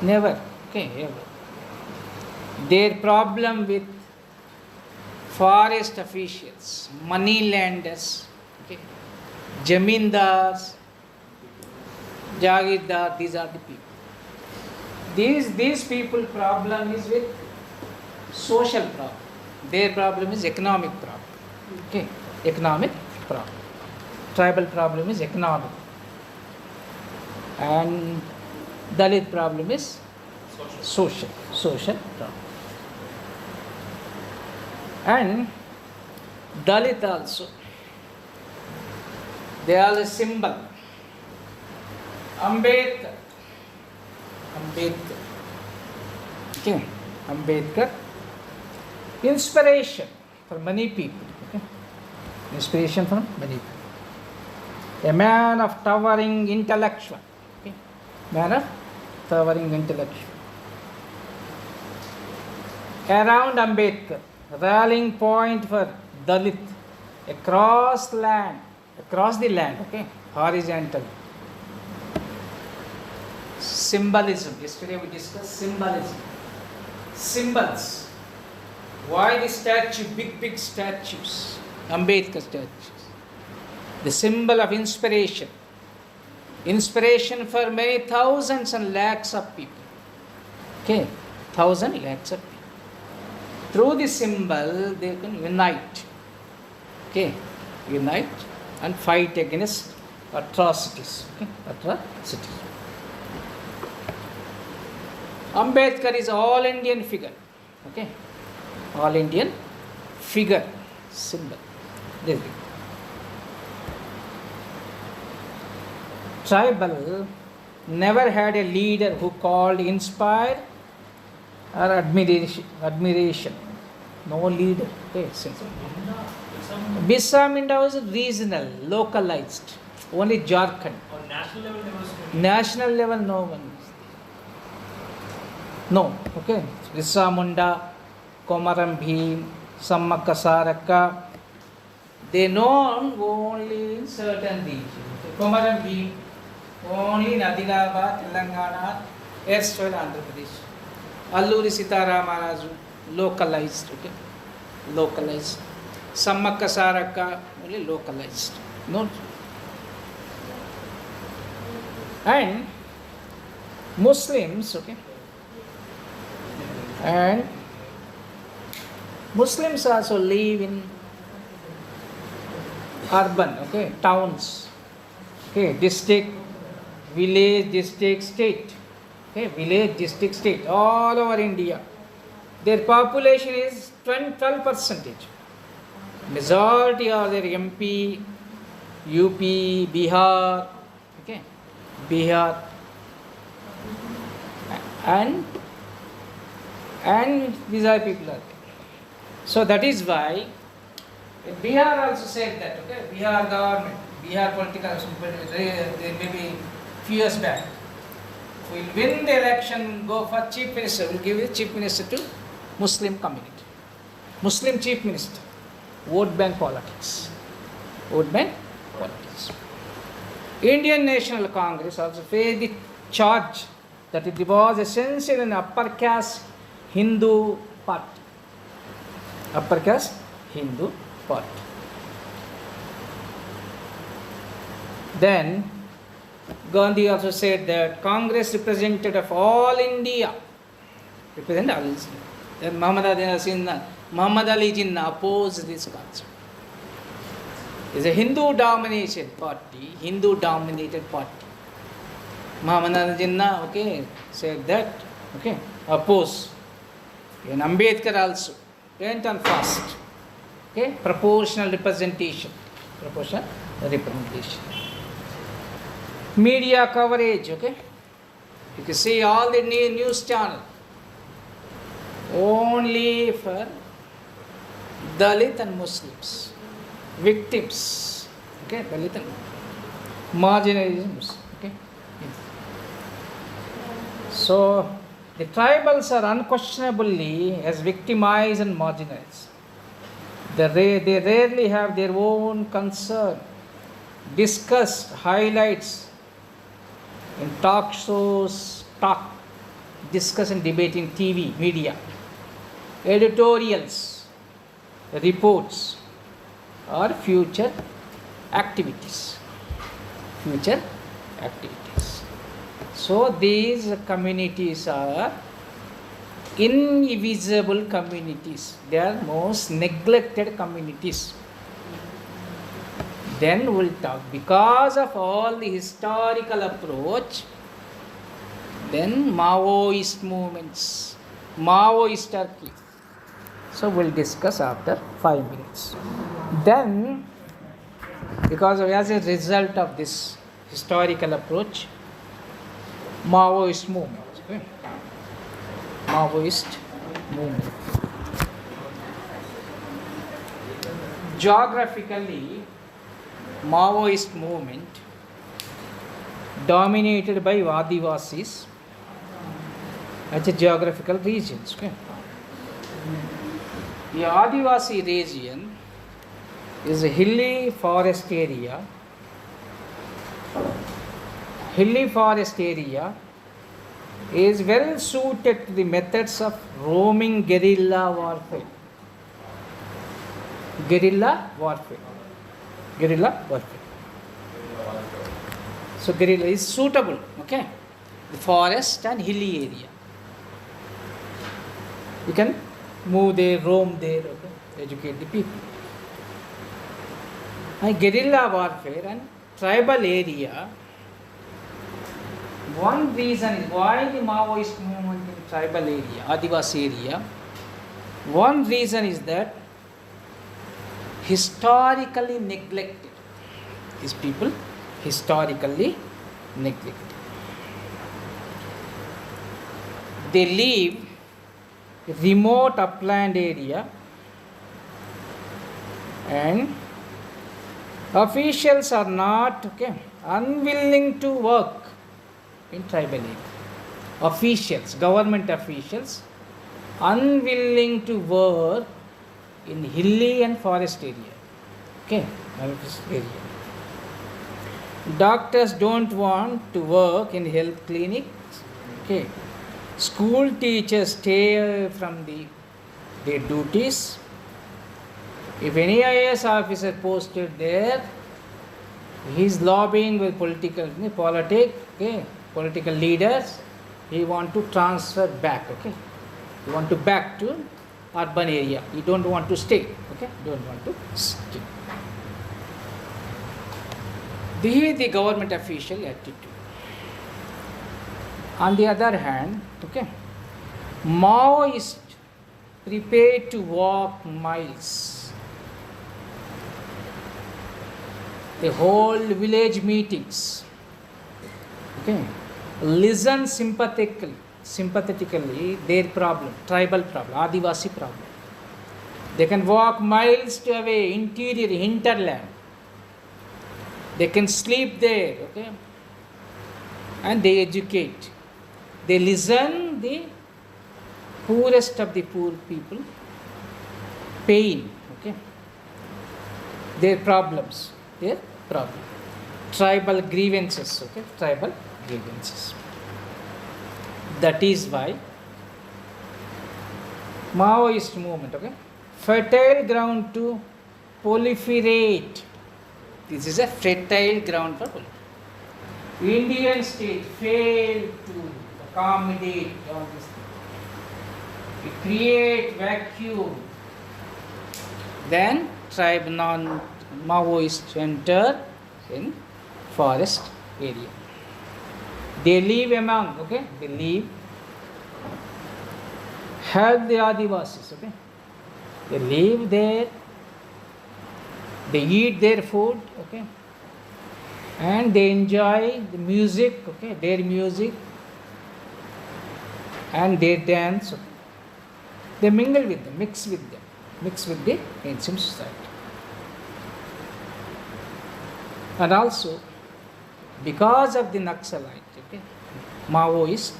Never, okay, ever. Their problem with forest officials, money lenders, okay, jamindars, jagirdar, these are the people. These people problem is with social problem. Their problem is economic problem. Okay, economic problem. Tribal problem is economic. And Dalit problem is social problem. And Dalit also, they are a symbol. Ambedkar. Okay, Ambedkar. Inspiration for many people. Okay? Inspiration for many people. A man of towering intellectual. Okay? Man of towering intellectual. around Ambedkar, rallying point for Dalit across the land, okay, horizontal. Symbolism. Yesterday we discussed symbolism. Symbols. Why the statue, big statues, Ambedkar statues? The symbol of inspiration. Inspiration for many thousands and lakhs of people. Okay, thousands, lakhs of people. Through the symbol, they can unite. Okay, unite and fight against atrocities. Okay, atrocities. Ambedkar is all Indian figure. Okay, all Indian figure, symbol. This is it. Tribal never had a leader who called inspire or admiration. No leader. Okay, simple. Birsa Munda was regional, localized. Only Jharkhand. On national level, there was National level, no one. No. Okay. Birsa Munda, Komaram Bhim, Sammaka Saraka. They known only in certain regions. Komaram Bhim, only in Adilabad, Telangana, erstwhile Andhra Pradesh. Alluri Sitaramaraju, localized. Okay. Localized. Sammaka Saraka, only localized. No. And Muslims, okay. And Muslims also live in urban, okay, towns, okay, district, village, district, state, okay, village, district, state, all over India. Their population is 12%. Majority are their MP, UP, Bihar, okay, Bihar, and these are people are there. So that is why Bihar also said that, okay, Bihar government, Bihar political, maybe few years back, we will win the election, go for chief minister, we will give the chief minister to Muslim community, Muslim chief minister. Vote bank politics. Vote bank politics. Indian National Congress also faced the charge that it was essentially an upper caste Hindu party. Upper caste Hindu party. Then Gandhi also said that Congress representative of all India, represent all India. Then Muhammad Ali Jinnah opposed this concept. It's a Hindu dominated party, Hindu dominated party. Muhammad Ali Jinnah, okay, said that, okay, oppose. And Ambedkar also went on fast. Okay, proportional representation. Proportional representation. Media coverage, okay. You can see all the news channel only for Dalit and Muslims, victims, okay, Dalit and marginalisms, okay. So the tribals are unquestionably as victimized and marginalized. They rarely have their own concern, discussed highlights in talk shows, discuss and debate in TV, media, editorials, reports, or future activities. Future activities. So these communities are invisible communities. They are most neglected communities. Then we'll talk. Because of all the historical approach, then Maoist movements, Maoist Turkey. So we'll discuss after 5 minutes. Then, because as a result of this historical approach, Maoist movement. Okay? Maoist movement. Geographically, Maoist movement dominated by Adivasis as a geographical regions. Okay? The Adivasi region is a hilly forest area. Hilly forest area is well suited to the methods of roaming guerrilla warfare. Guerrilla warfare. Guerrilla warfare. So guerrilla is suitable, okay? The forest and hilly area. You can move there, roam there, okay? Educate the people. And guerrilla warfare and tribal area. One reason is why the Maoist movement in tribal area, Adivasi area. One reason is that historically neglected. These people historically neglected. They live in remote upland area and officials are not unwilling to work in tribal area. Officials, government officials, unwilling to work in hilly and forest area. Forest area. Doctors don't want to work in health clinics. School teachers stay away from their duties. If any IAS officer posted there, he is lobbying with political leaders. He want to transfer back. He want to back to urban area. He don't want to stay. Don't want to stay. This is the government official attitude. On the other hand, Maoists prepared to walk miles. They hold village meetings. Listen sympathetically their problem, tribal problem, Adivasi problem. They can walk miles to away, interior, hinterland. They can sleep there, and they educate. They listen the poorest of the poor people, pain, their problems, tribal grievances, tribal grievances. That is why Maoist movement, fertile ground to proliferate. This is a fertile ground for politics. Indian state failed to accommodate all this. It create vacuum. Then tribe non-Maoist enter in forest area. They live among, they live, help the Adivasis, They live there, they eat their food, and they enjoy the music, their music, and their dance. They mingle with them, mix with the ancient society. And also, because of the Naxalite, Maoist,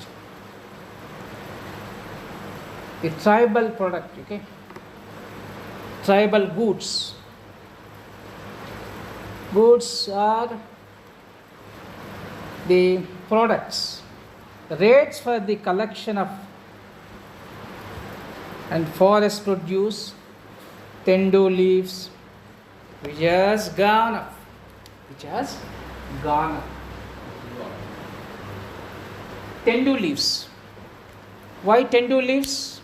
the tribal product, tribal goods are the products. The rates for the collection of and forest produce, tendo leaves, which has gone up. Tendo leaves. Why tendo leaves?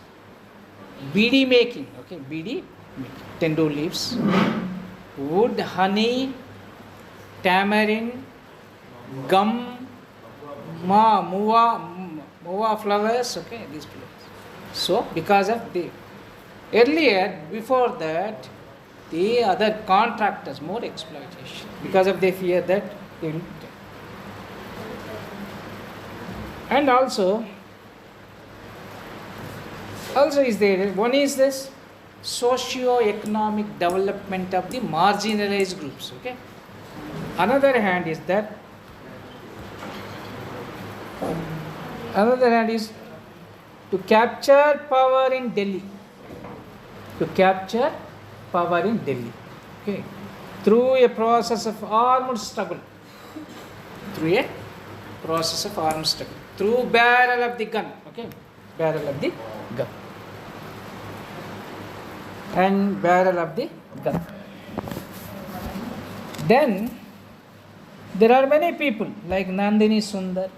BD making. BD making. Tendo leaves. Wood, honey, tamarind, gum, muwa flowers. These flowers. So, because of the earlier, before that, the other contractors more exploitation because of they fear that they will. And also is there one is this socio-economic development of the marginalized groups. Another hand is to capture power in Delhi. to capture power in Delhi. Okay, through a process of armed struggle. Through a process of armed struggle. Through barrel of the gun. Okay, barrel of the gun. And barrel of the gun. Then there are many people like Nandini Sundar.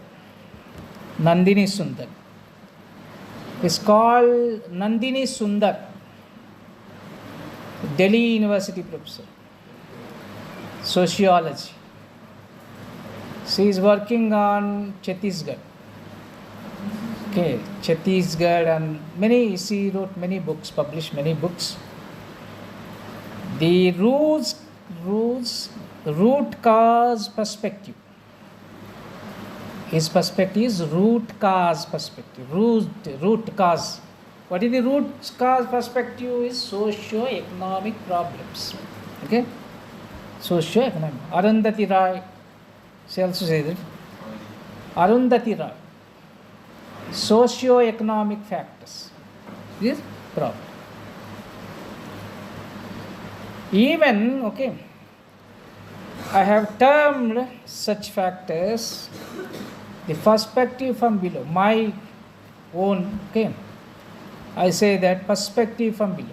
Nandini Sundar. It's called Nandini Sundar, Delhi University professor, sociology. She is working on Chhattisgarh. Okay, Chhattisgarh and she wrote many books, published many books. The root cause perspective. His perspective is root cause perspective. Root cause. What is the root cause perspective? Is socio-economic problems. Okay? Socio-economic. Arundhati Roy, she also says it. Arundhati Roy. Socio-economic factors. This problem. Even, okay, I have termed such factors the perspective from below. My own, okay, I say that perspective from below.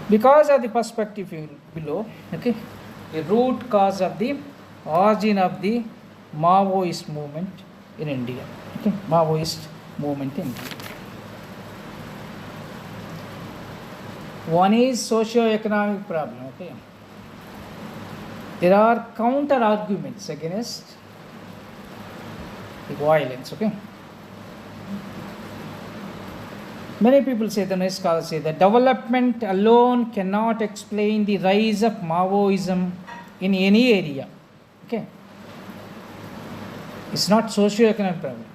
Because of the perspective below, okay, the root cause of the origin of the Maoist movement in India. Okay, Maoist movement in India. One is socio-economic problem. Okay, there are counter arguments against the violence. Okay, many people say, the nice scholars say, that development alone cannot explain the rise of Maoism in any area. Okay, it's not socio-economic problem.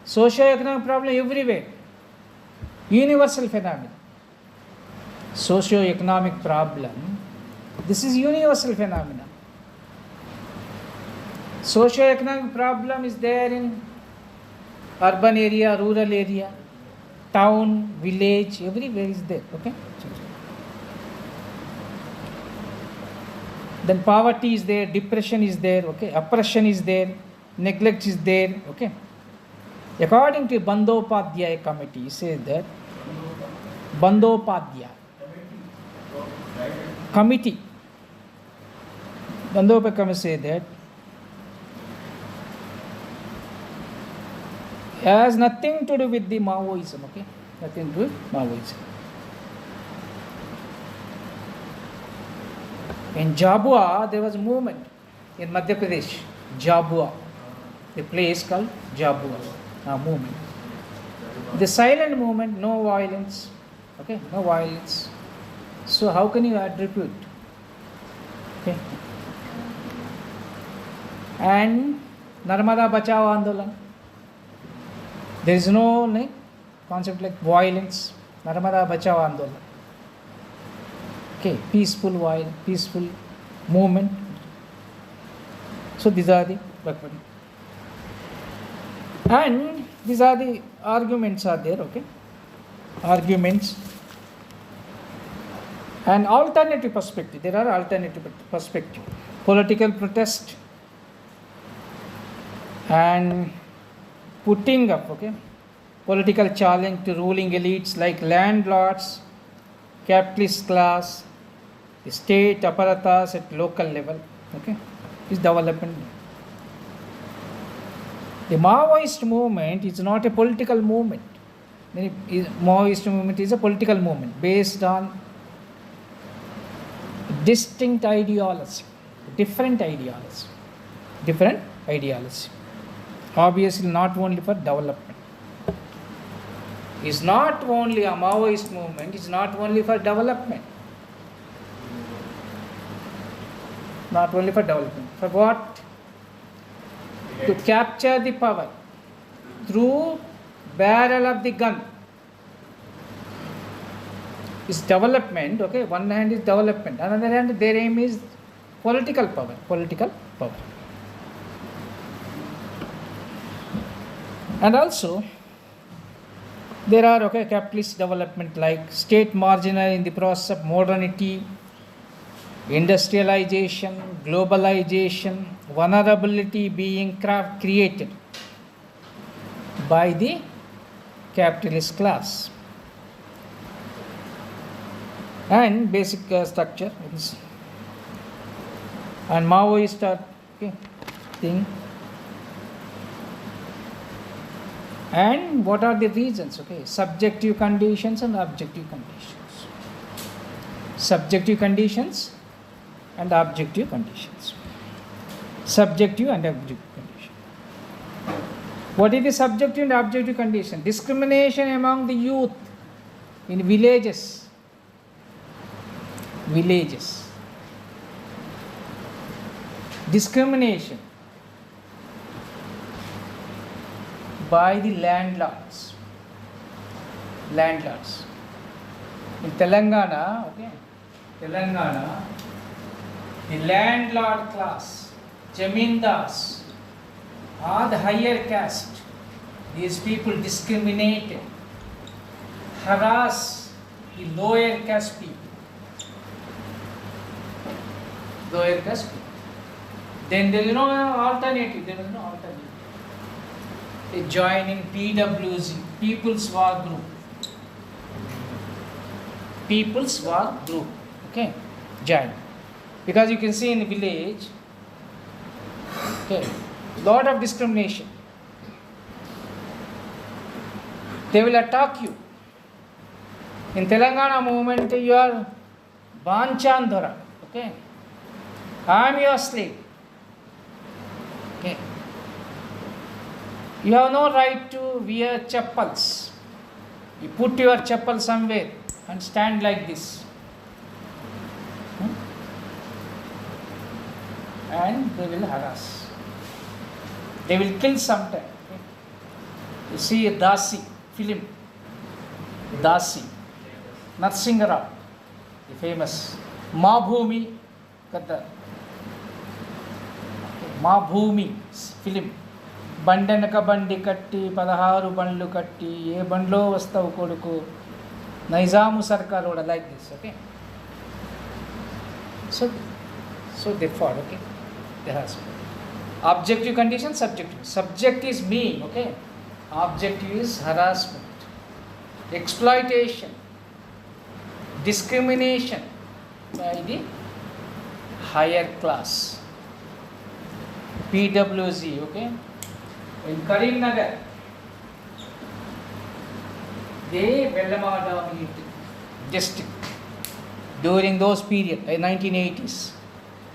Socio-economic problem everywhere. Universal phenomenon. Socio-economic problem, this is universal phenomenon. Socio-economic problem is there in urban area, rural area, town, village, everywhere is there. Okay. Then poverty is there, depression is there, okay, oppression is there, neglect is there. Okay. According to Bandyopadhyay committee, it says that Bandyopadhyay committee, Bandyopadhyay committee say that has nothing to do with the Maoism. Okay, nothing to do with Maoism. In Jabua, there was a movement in Madhya Pradesh. Jabua, a place called Jabua, a movement. The silent movement, no violence. Okay, no violence. So how can you attribute? Okay. And Narmada Bachao Andolan. There is no concept like violence. Narmada Bachao Andolan. Okay, peaceful movement. So these are the background. And these are the arguments are there. Okay, arguments. And alternative perspective. There are alternative perspective. Political protest and putting up, okay, political challenge to ruling elites like landlords, capitalist class, the state apparatus at local level. Okay, is development. The Maoist movement is not a political movement. Maoist movement is a political movement based on distinct ideology, different ideology. Obviously, not only for development. It's not only a Maoist movement, it's not only for development. Not only for development. For what? To capture the power through barrel of the gun. Is development, okay, one hand is development, another hand their aim is political power. And also There are capitalist development like state marginal in the process of modernity, industrialization, globalization, vulnerability being created by the capitalist class. And basic structure is and Maoist thing. And what are the reasons? Subjective conditions and objective conditions. Subjective conditions and objective conditions. Subjective and objective condition. What is the subjective and objective condition? Discrimination among the youth in villages. Discrimination by the landlords. In Telangana, the landlord class, Jamindars, are the higher caste. These people discriminated, harass the lower caste people. Then there is no alternative. They join in PWZ, People's War Group. Join. Because you can see in the village, lot of discrimination. They will attack you. In Telangana movement, you are Banchandhara. I am your slave. You have no right to wear chappals. You put your chappal somewhere and stand like this. And they will harass. They will kill sometime. You see a Dasi film. Narsingha Rao, the famous Mabhumi Kaddar. Mabhumi film. బండెనక బండి కట్టి 16 బండ్లు కట్టి ఏ బండ్లో వస్తావు కొడుకు నైజాము సర్కార్ కూడా like this so they fought they has objective condition, subject is me objective is harassment, exploitation, discrimination by the higher class, PWZ. In Karimnagar, they Vellama dominated district during those period, 1980s.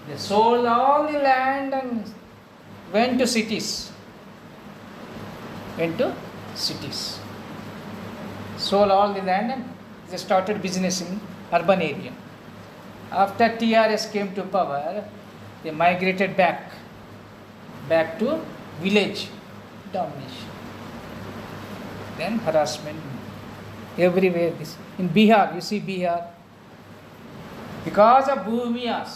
They sold all the land and went to cities. Sold all the land and they started business in urban area. After TRS came to power, they migrated back to village domination. Then harassment everywhere. In Bihar, you see Bihar, because of Bhumiyas,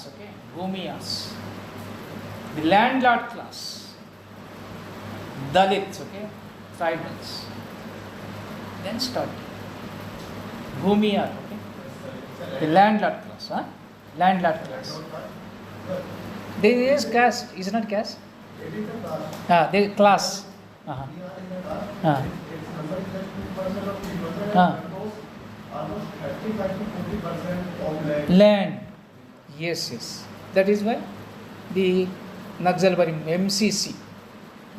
the landlord class, Dalits, tribals, then started Bhumiyar, the landlord class, There is caste, is it not caste? There is class. Land. Yes. That is why the Naxalbari MCC,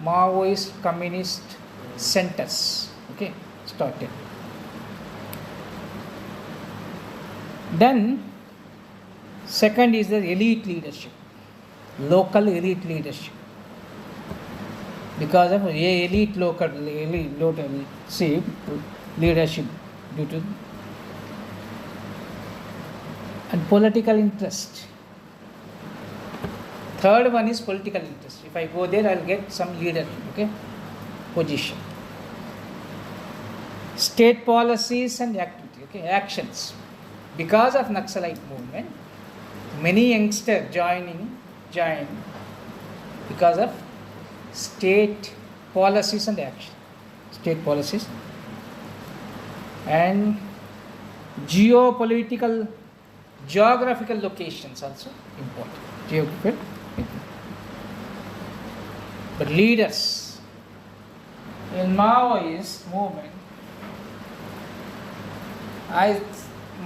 Maoist Communist Centers, started. Then, second is the elite leadership, local elite leadership. Because of elite leadership due to and political interest. Third one is political interest. If I go there, I'll get some leader, position. State policies and activity, actions. Because of Naxalite movement, many youngsters join because of state policies and action. State policies and geopolitical, geographical locations also important. Geographical. But leaders in Maoist movement,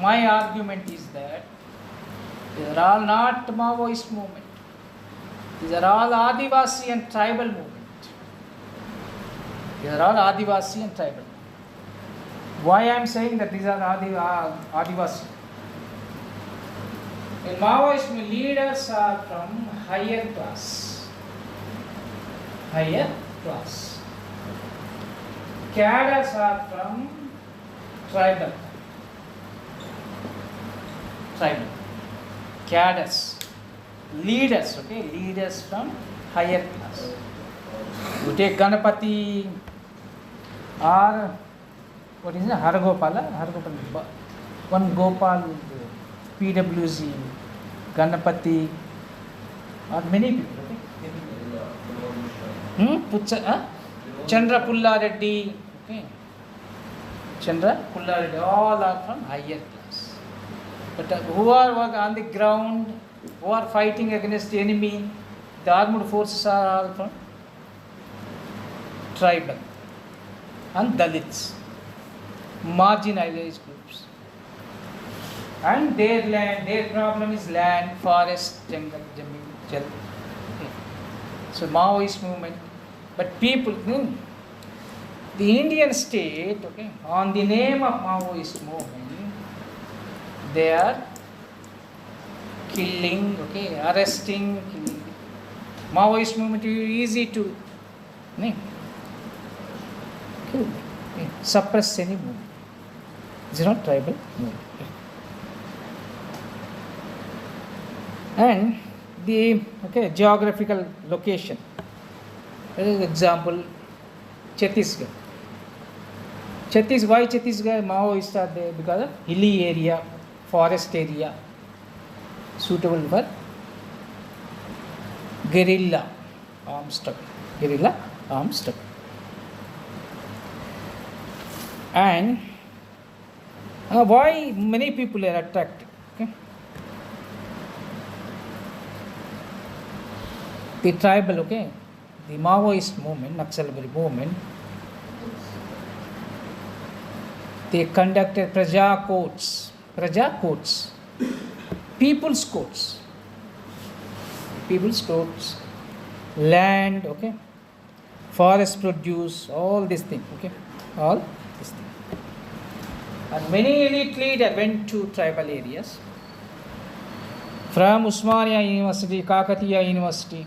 my argument is that these are all not Maoist movement. These are all Adivasi and tribal movement. These are all Adivasi and tribal. Why I am saying that these are Adivasi? In Maoist, leaders are from higher class. Higher class. Cadres are from tribal. Tribal. Cadres. Leaders, okay? Leaders from higher class. You take Ganapati or what is it? Haragopala? One Gopal, PWZ, Ganapati, or many people, okay? Chandra Pulla Reddy, okay? Chandra Pulla Reddy, all are from higher class. But who are on the ground, who are fighting against the enemy, the armed forces are all from tribal and Dalits, marginalized groups. And their land, their problem is land, forest, jungle, jal. Okay. So Maoist movement. But people, the Indian state, okay, on the name of Maoist movement, they are killing, okay, arresting, killing. Maoist movement is easy to kill, okay, suppress any movement. It's not tribal movement. And the geographical location. For example, Chhattisgarh. Why Chhattisgarh Maoists are there? Because of hilly area, forest area, suitable for guerrilla armed struggle. And why many people are attracted? Okay? The tribal, okay, the Maoist movement, Naxalbari movement, they conducted Praja courts, people's courts, land, okay, forest produce, all these things, okay, all these things. And many elite leaders went to tribal areas, from Usmania University, Kakatiya University,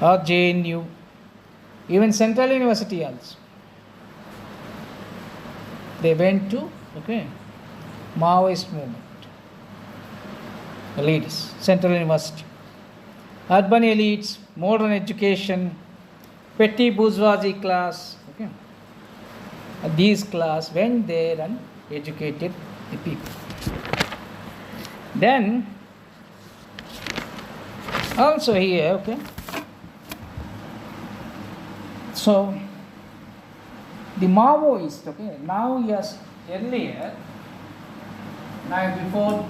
or JNU, even Central University also. They went to, okay, Maoist movement, leaders, Central University. Urban elites, modern education, petty bourgeoisie class, okay. These class went there and educated the people. Then, also here, okay. So, the Maoist, okay, now yes, earlier, now before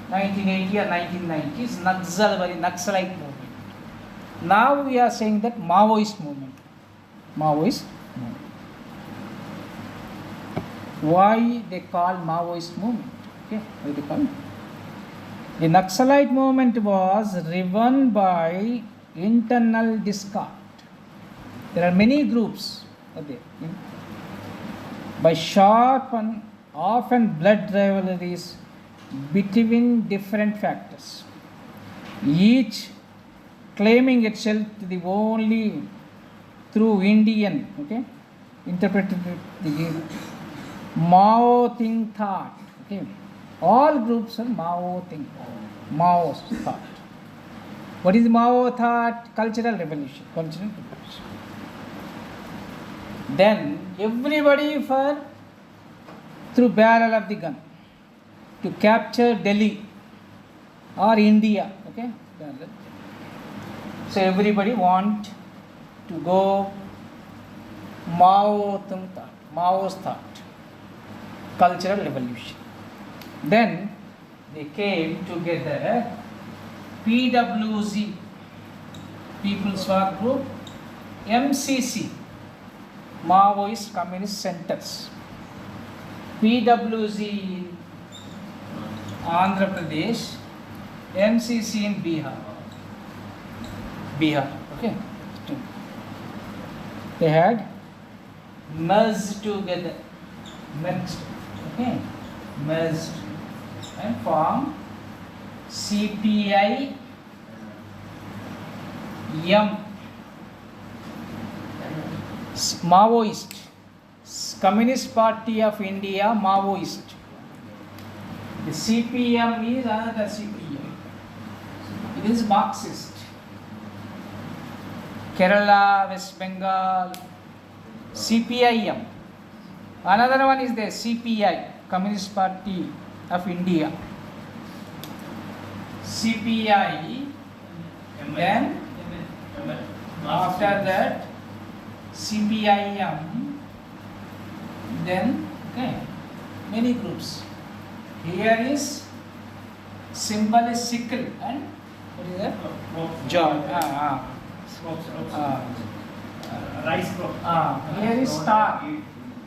1980 or 1990s, Naxalite movement. Now we are saying that Maoist movement. Why they call Maoist movement? Okay, why they call it? The Naxalite movement was driven by internal discord. There are many groups there, by sharp and often blood rivalries between different factors, each claiming itself to the only through Indian, okay, interpreted the Mao think thought, okay. All groups are Mao think, Mao's thought. What is Mao thought? Cultural revolution. Then everybody through barrel of the gun to capture Delhi or India, okay. So everybody want to go Mao's thought. Cultural revolution. Then they came together, PWZ, People's Work Group, MCC, Maoist Communist Centers. PWZ in Andhra Pradesh, MCC in Bihar. Okay. They had merged together, okay, merged and formed CPI Maoist, Communist Party of India, Maoist. The CPM is another CPI. It is Marxist. Kerala, West Bengal, CPIM. Another one is the CPI, Communist Party of India. CPI, then after that CPIM, then okay, many groups. Here is symbol is sickle and what is that? Joy. Rice crop. Here is star.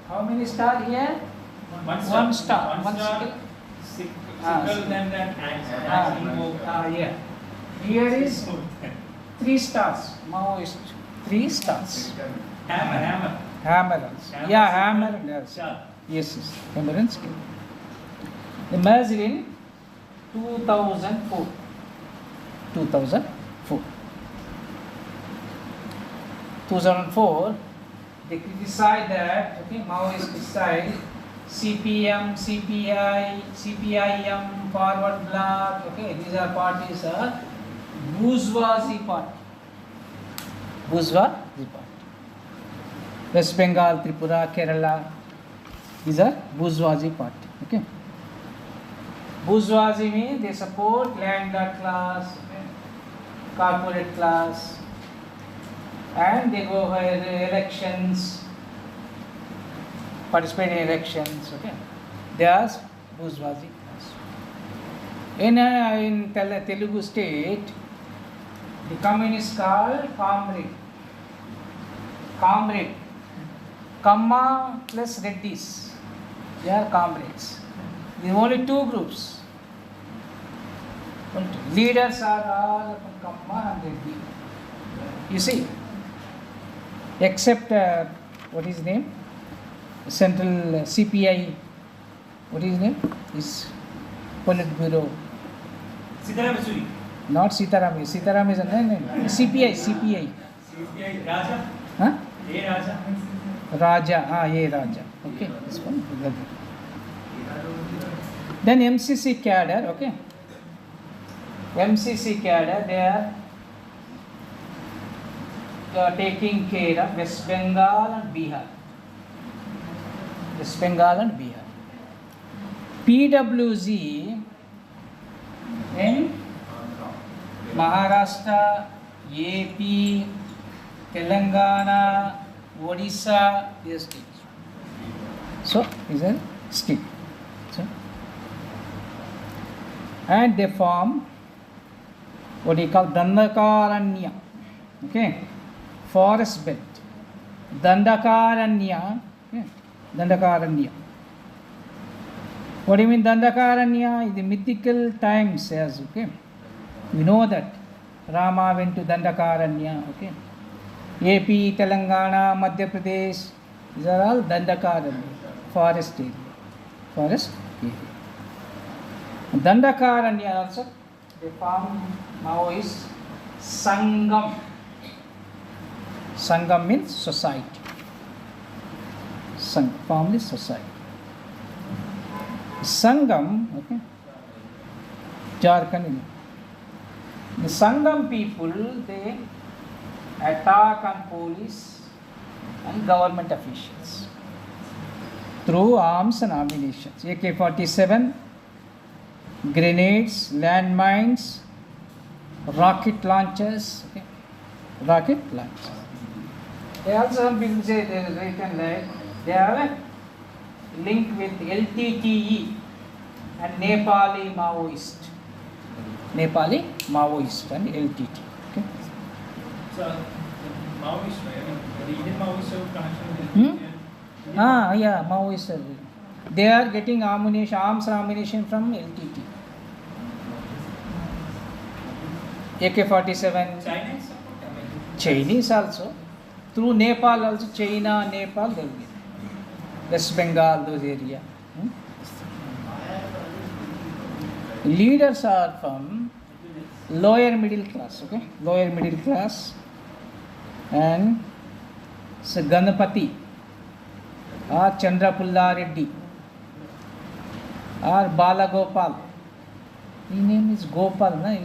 How many star here? One star. One sickle. Sickle, then that Yeah. Here is 3 stars. Maoist. 3 stars. Hammer. Hammer. Yeah, hammer. Yes. Yes. Hammer and skill. They merged in 2004. 2004, they criticized that, okay, Maoists criticized CPM, CPI, CPIM, Forward Bloc, okay, these are parties are bourgeoisie party. Bourgeoisie party. West Bengal, Tripura, Kerala, these are bourgeoisie party, okay. Bourgeoisie means they support landlord class, okay, corporate class, and they go for elections, participate in elections, okay. They are bourgeoisie class. In Telugu state, the communists called comrade. Kamma plus Reddis, they are comrades. There are only 2 groups. Leaders are all from Kamma and Reddy. You see, except what is his name? Central CPI. What is his name? Is Politburo. Sitaram Yesuri. Not Sitaram. Sitaram is a name. CPI. CPI Raja. Huh? A Raja. Raja. A Raja. Okay. This one. Then MCC cadre. Okay. MCC cadre. They are taking care of West Bengal and Bihar. West Bengal and Bihar. PWZ in Maharashtra, AP, Telangana, Odisha, these states. So, is a state. So, and they form what you call Dandakaranya. Okay. Forest belt. Dandakaranya. Okay. Dandakaranya. What do you mean Dandakaranya? In the mythical times says, okay. You know that Rama went to Dandakaranya, okay. AP, Telangana, Madhya Pradesh, these are all Dandakaranya, forest area. Forest area. Dandakaranya also, they formed Maoist Sangam. Sangam means society. Formed this society. Sangam, okay, Jharkhand. The Sangam people, they attack on police and government officials through arms and ammunition. AK-47, grenades, landmines, rocket launchers. Okay. Rocket launchers. They also, some people say they written like they have link with LTTE and Nepali Maoist. Nepali Maoist and LTT. Okay. So, the Maoist, right? I mean, the Indian Maoist have connection with Hmm? Indian- Yeah, Maoist. They are getting ammunition, arms and ammunition from LTT. AK-47. Chinese support, I mean, Chinese also. Through Nepal also, China, Nepal, they will get. West Bengal, those area. Leaders are from lower middle class, okay? Lower middle class. And so Ganapati or Chandrapulla Reddy or Balagopal. His name is Gopal, na?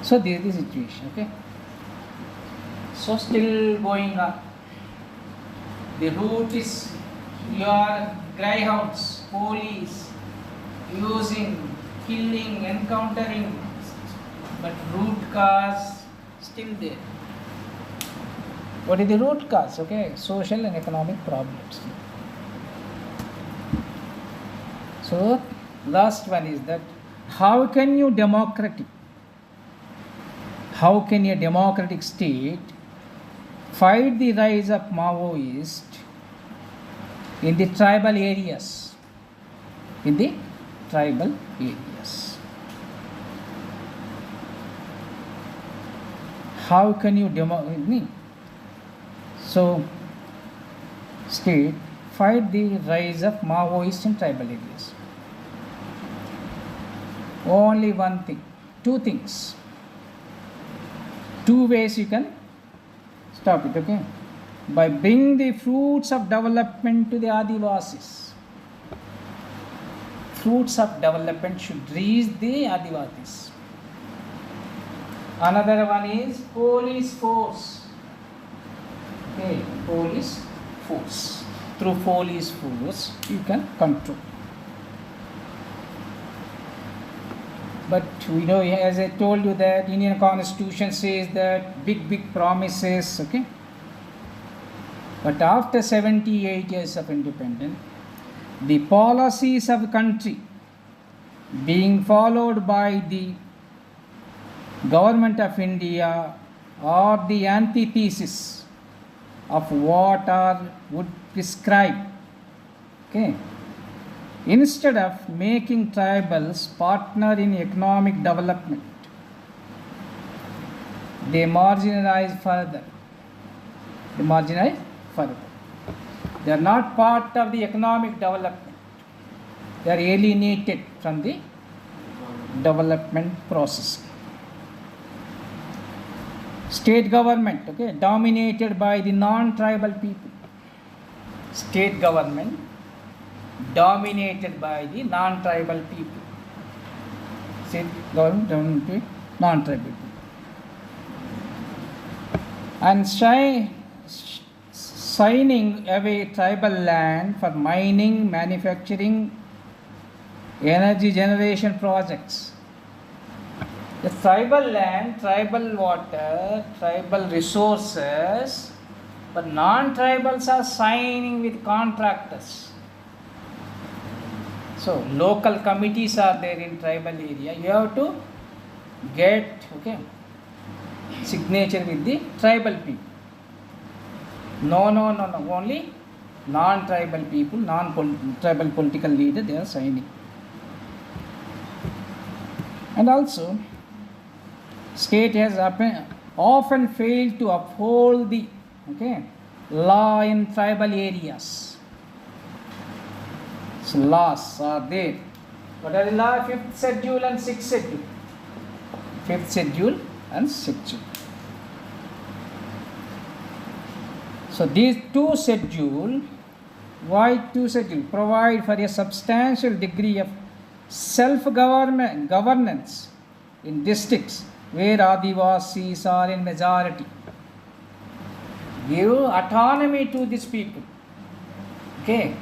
So this is the situation, okay? So still going on. The route is your greyhounds, police, using, killing, encountering, but root cause still there. What is the root cause? Okay, social and economic problems. So last one is that how can a democratic state fight the rise of Maoist in the tribal areas? In the tribal areas. How can you state fight the rise of Maoist in tribal areas? Only one thing, two things. Two ways you can stop it, okay? By bringing the fruits of development to the Adivasis. Fruits of development should reach the Adivasis. Another one is police force. Okay, police force. Through police force, you can control. But as I told you that Indian Constitution says that big promises, okay? But after 78 years of independence, the policies of the country being followed by the government of India are the antithesis of what would prescribe. Okay. Instead of making tribals partner in economic development, they marginalize further. They are not part of the economic development. They are alienated from the development process. State government, okay, dominated by the non-tribal people. State government dominated by the non-tribal people. State government dominated by non-tribal people. And signing away tribal land for mining, manufacturing, energy generation projects. The tribal land, tribal water, tribal resources, but non-tribals are signing with contractors. So local committees are there in tribal area. You have to get signature with the tribal people. No. Only non-tribal people, non-tribal political leader, they are signing. And also, state has often failed to uphold the law in tribal areas. So laws are there. What are the law? 5th schedule and 6th schedule. 5th schedule and 6th schedule. So these two schedules, why two schedules? Provide for a substantial degree of self-governance in districts where Adivasis are in majority. Give autonomy to these people. Okay.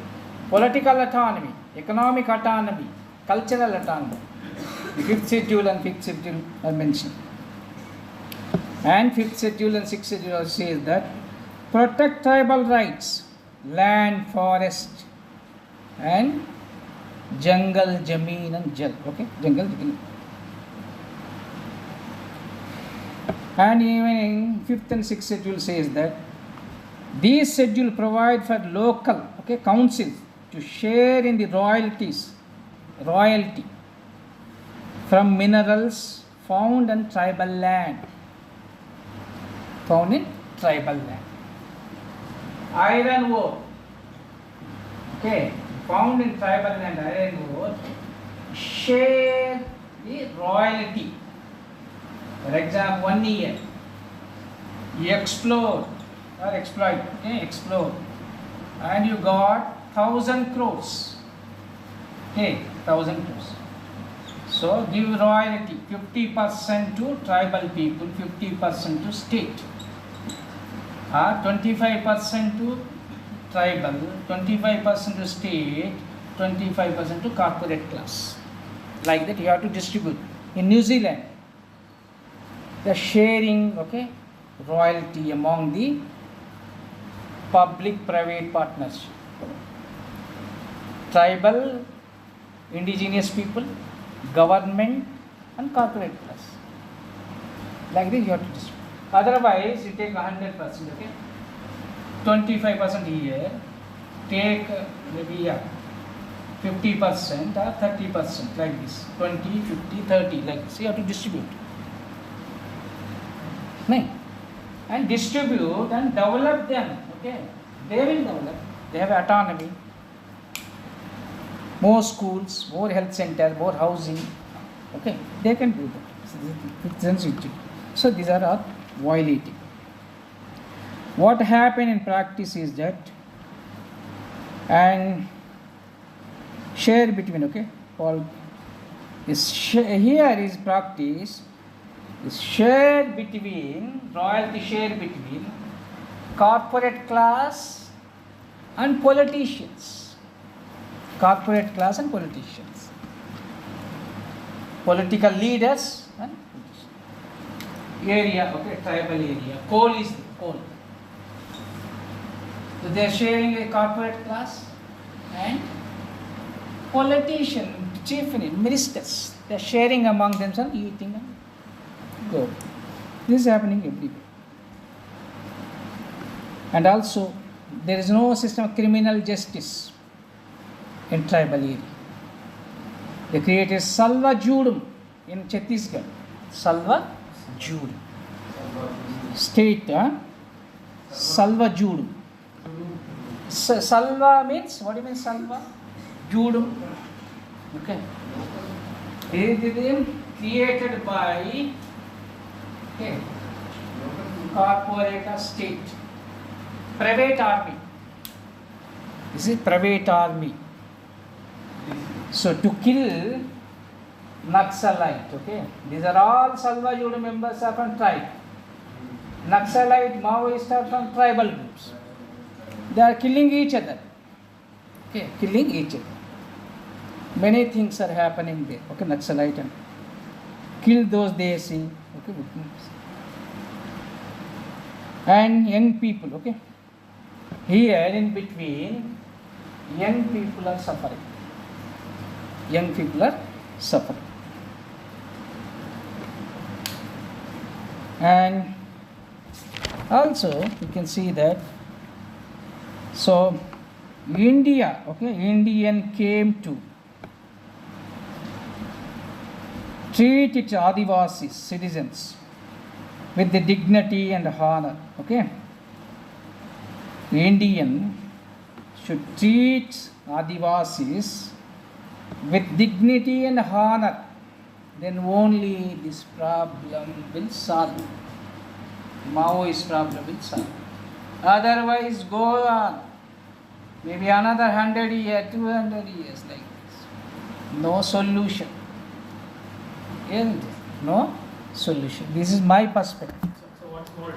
Political autonomy, economic autonomy, cultural autonomy. The 5th schedule and 5th schedule are mentioned. And 5th schedule and 6th schedule says that protect tribal rights land, forest, and jungle, jameen, and jal. Okay, jungle, jameen. And even in 5th and 6th schedule says that these schedule provide for local, okay, councils to share in the royalty from minerals found in tribal land. Iron ore, okay, found in tribal land, iron ore, share the royalty. For example, 1 year, you explore or exploit, okay, explore, and you got 1,000 crores, okay, 1,000 crores. So give royalty, 50% to tribal people, 50% to state, 25% to tribal, 25% to state, 25% to corporate class. Like that you have to distribute. In New Zealand, they are sharing, okay, royalty among the public-private partnership. Tribal, indigenous people, government, and corporate class. Like this you have to distribute. Otherwise, you take 100%, okay? 25% here, take maybe 50% or 30%, like this. 20, 50, 30, like this. You have to distribute. No. And distribute and develop them, okay? They will develop. They have autonomy. More schools, more health centers, more housing, okay? They can do that. So these are all violating. What happened in practice is that, and share between, okay, all is here is practice is shared between, royalty share between corporate class and politicians. Corporate class and politicians. Political leaders and politicians. Area, okay, tribal area. Coal is coal. So they are sharing a corporate class and politician, chief ministers. They are sharing among themselves, eating and go. This is happening everywhere. And also, there is no system of criminal justice in tribal area. They created Salva Judum in Chhattisgarh. Salva Judum. State, Salva Judum. Salva means, what do you mean Salva? Judum. Okay. It is created by, okay, corporate or state. Private army. This is private army. So to kill Naxalite, okay, these are all Salva Judum members are from tribe. Naxalite, Maoist are from tribal groups. They are killing each other. Okay, killing each other. Many things are happening there. Okay, Naxalite and kill those they see. Okay, and young people. Okay, here in between, young people are suffering. Young people are suffering. And also you can see that, so India, okay, Indian came to treat its Adivasi citizens with the dignity and honor, okay. Indian should treat Adivasis with dignity and honor, then only this problem will solve. Maoist problem will solve. Otherwise, go on. Maybe another 100 years, 200 years like this. No solution. Isn't it? No solution. This is my perspective. So what's more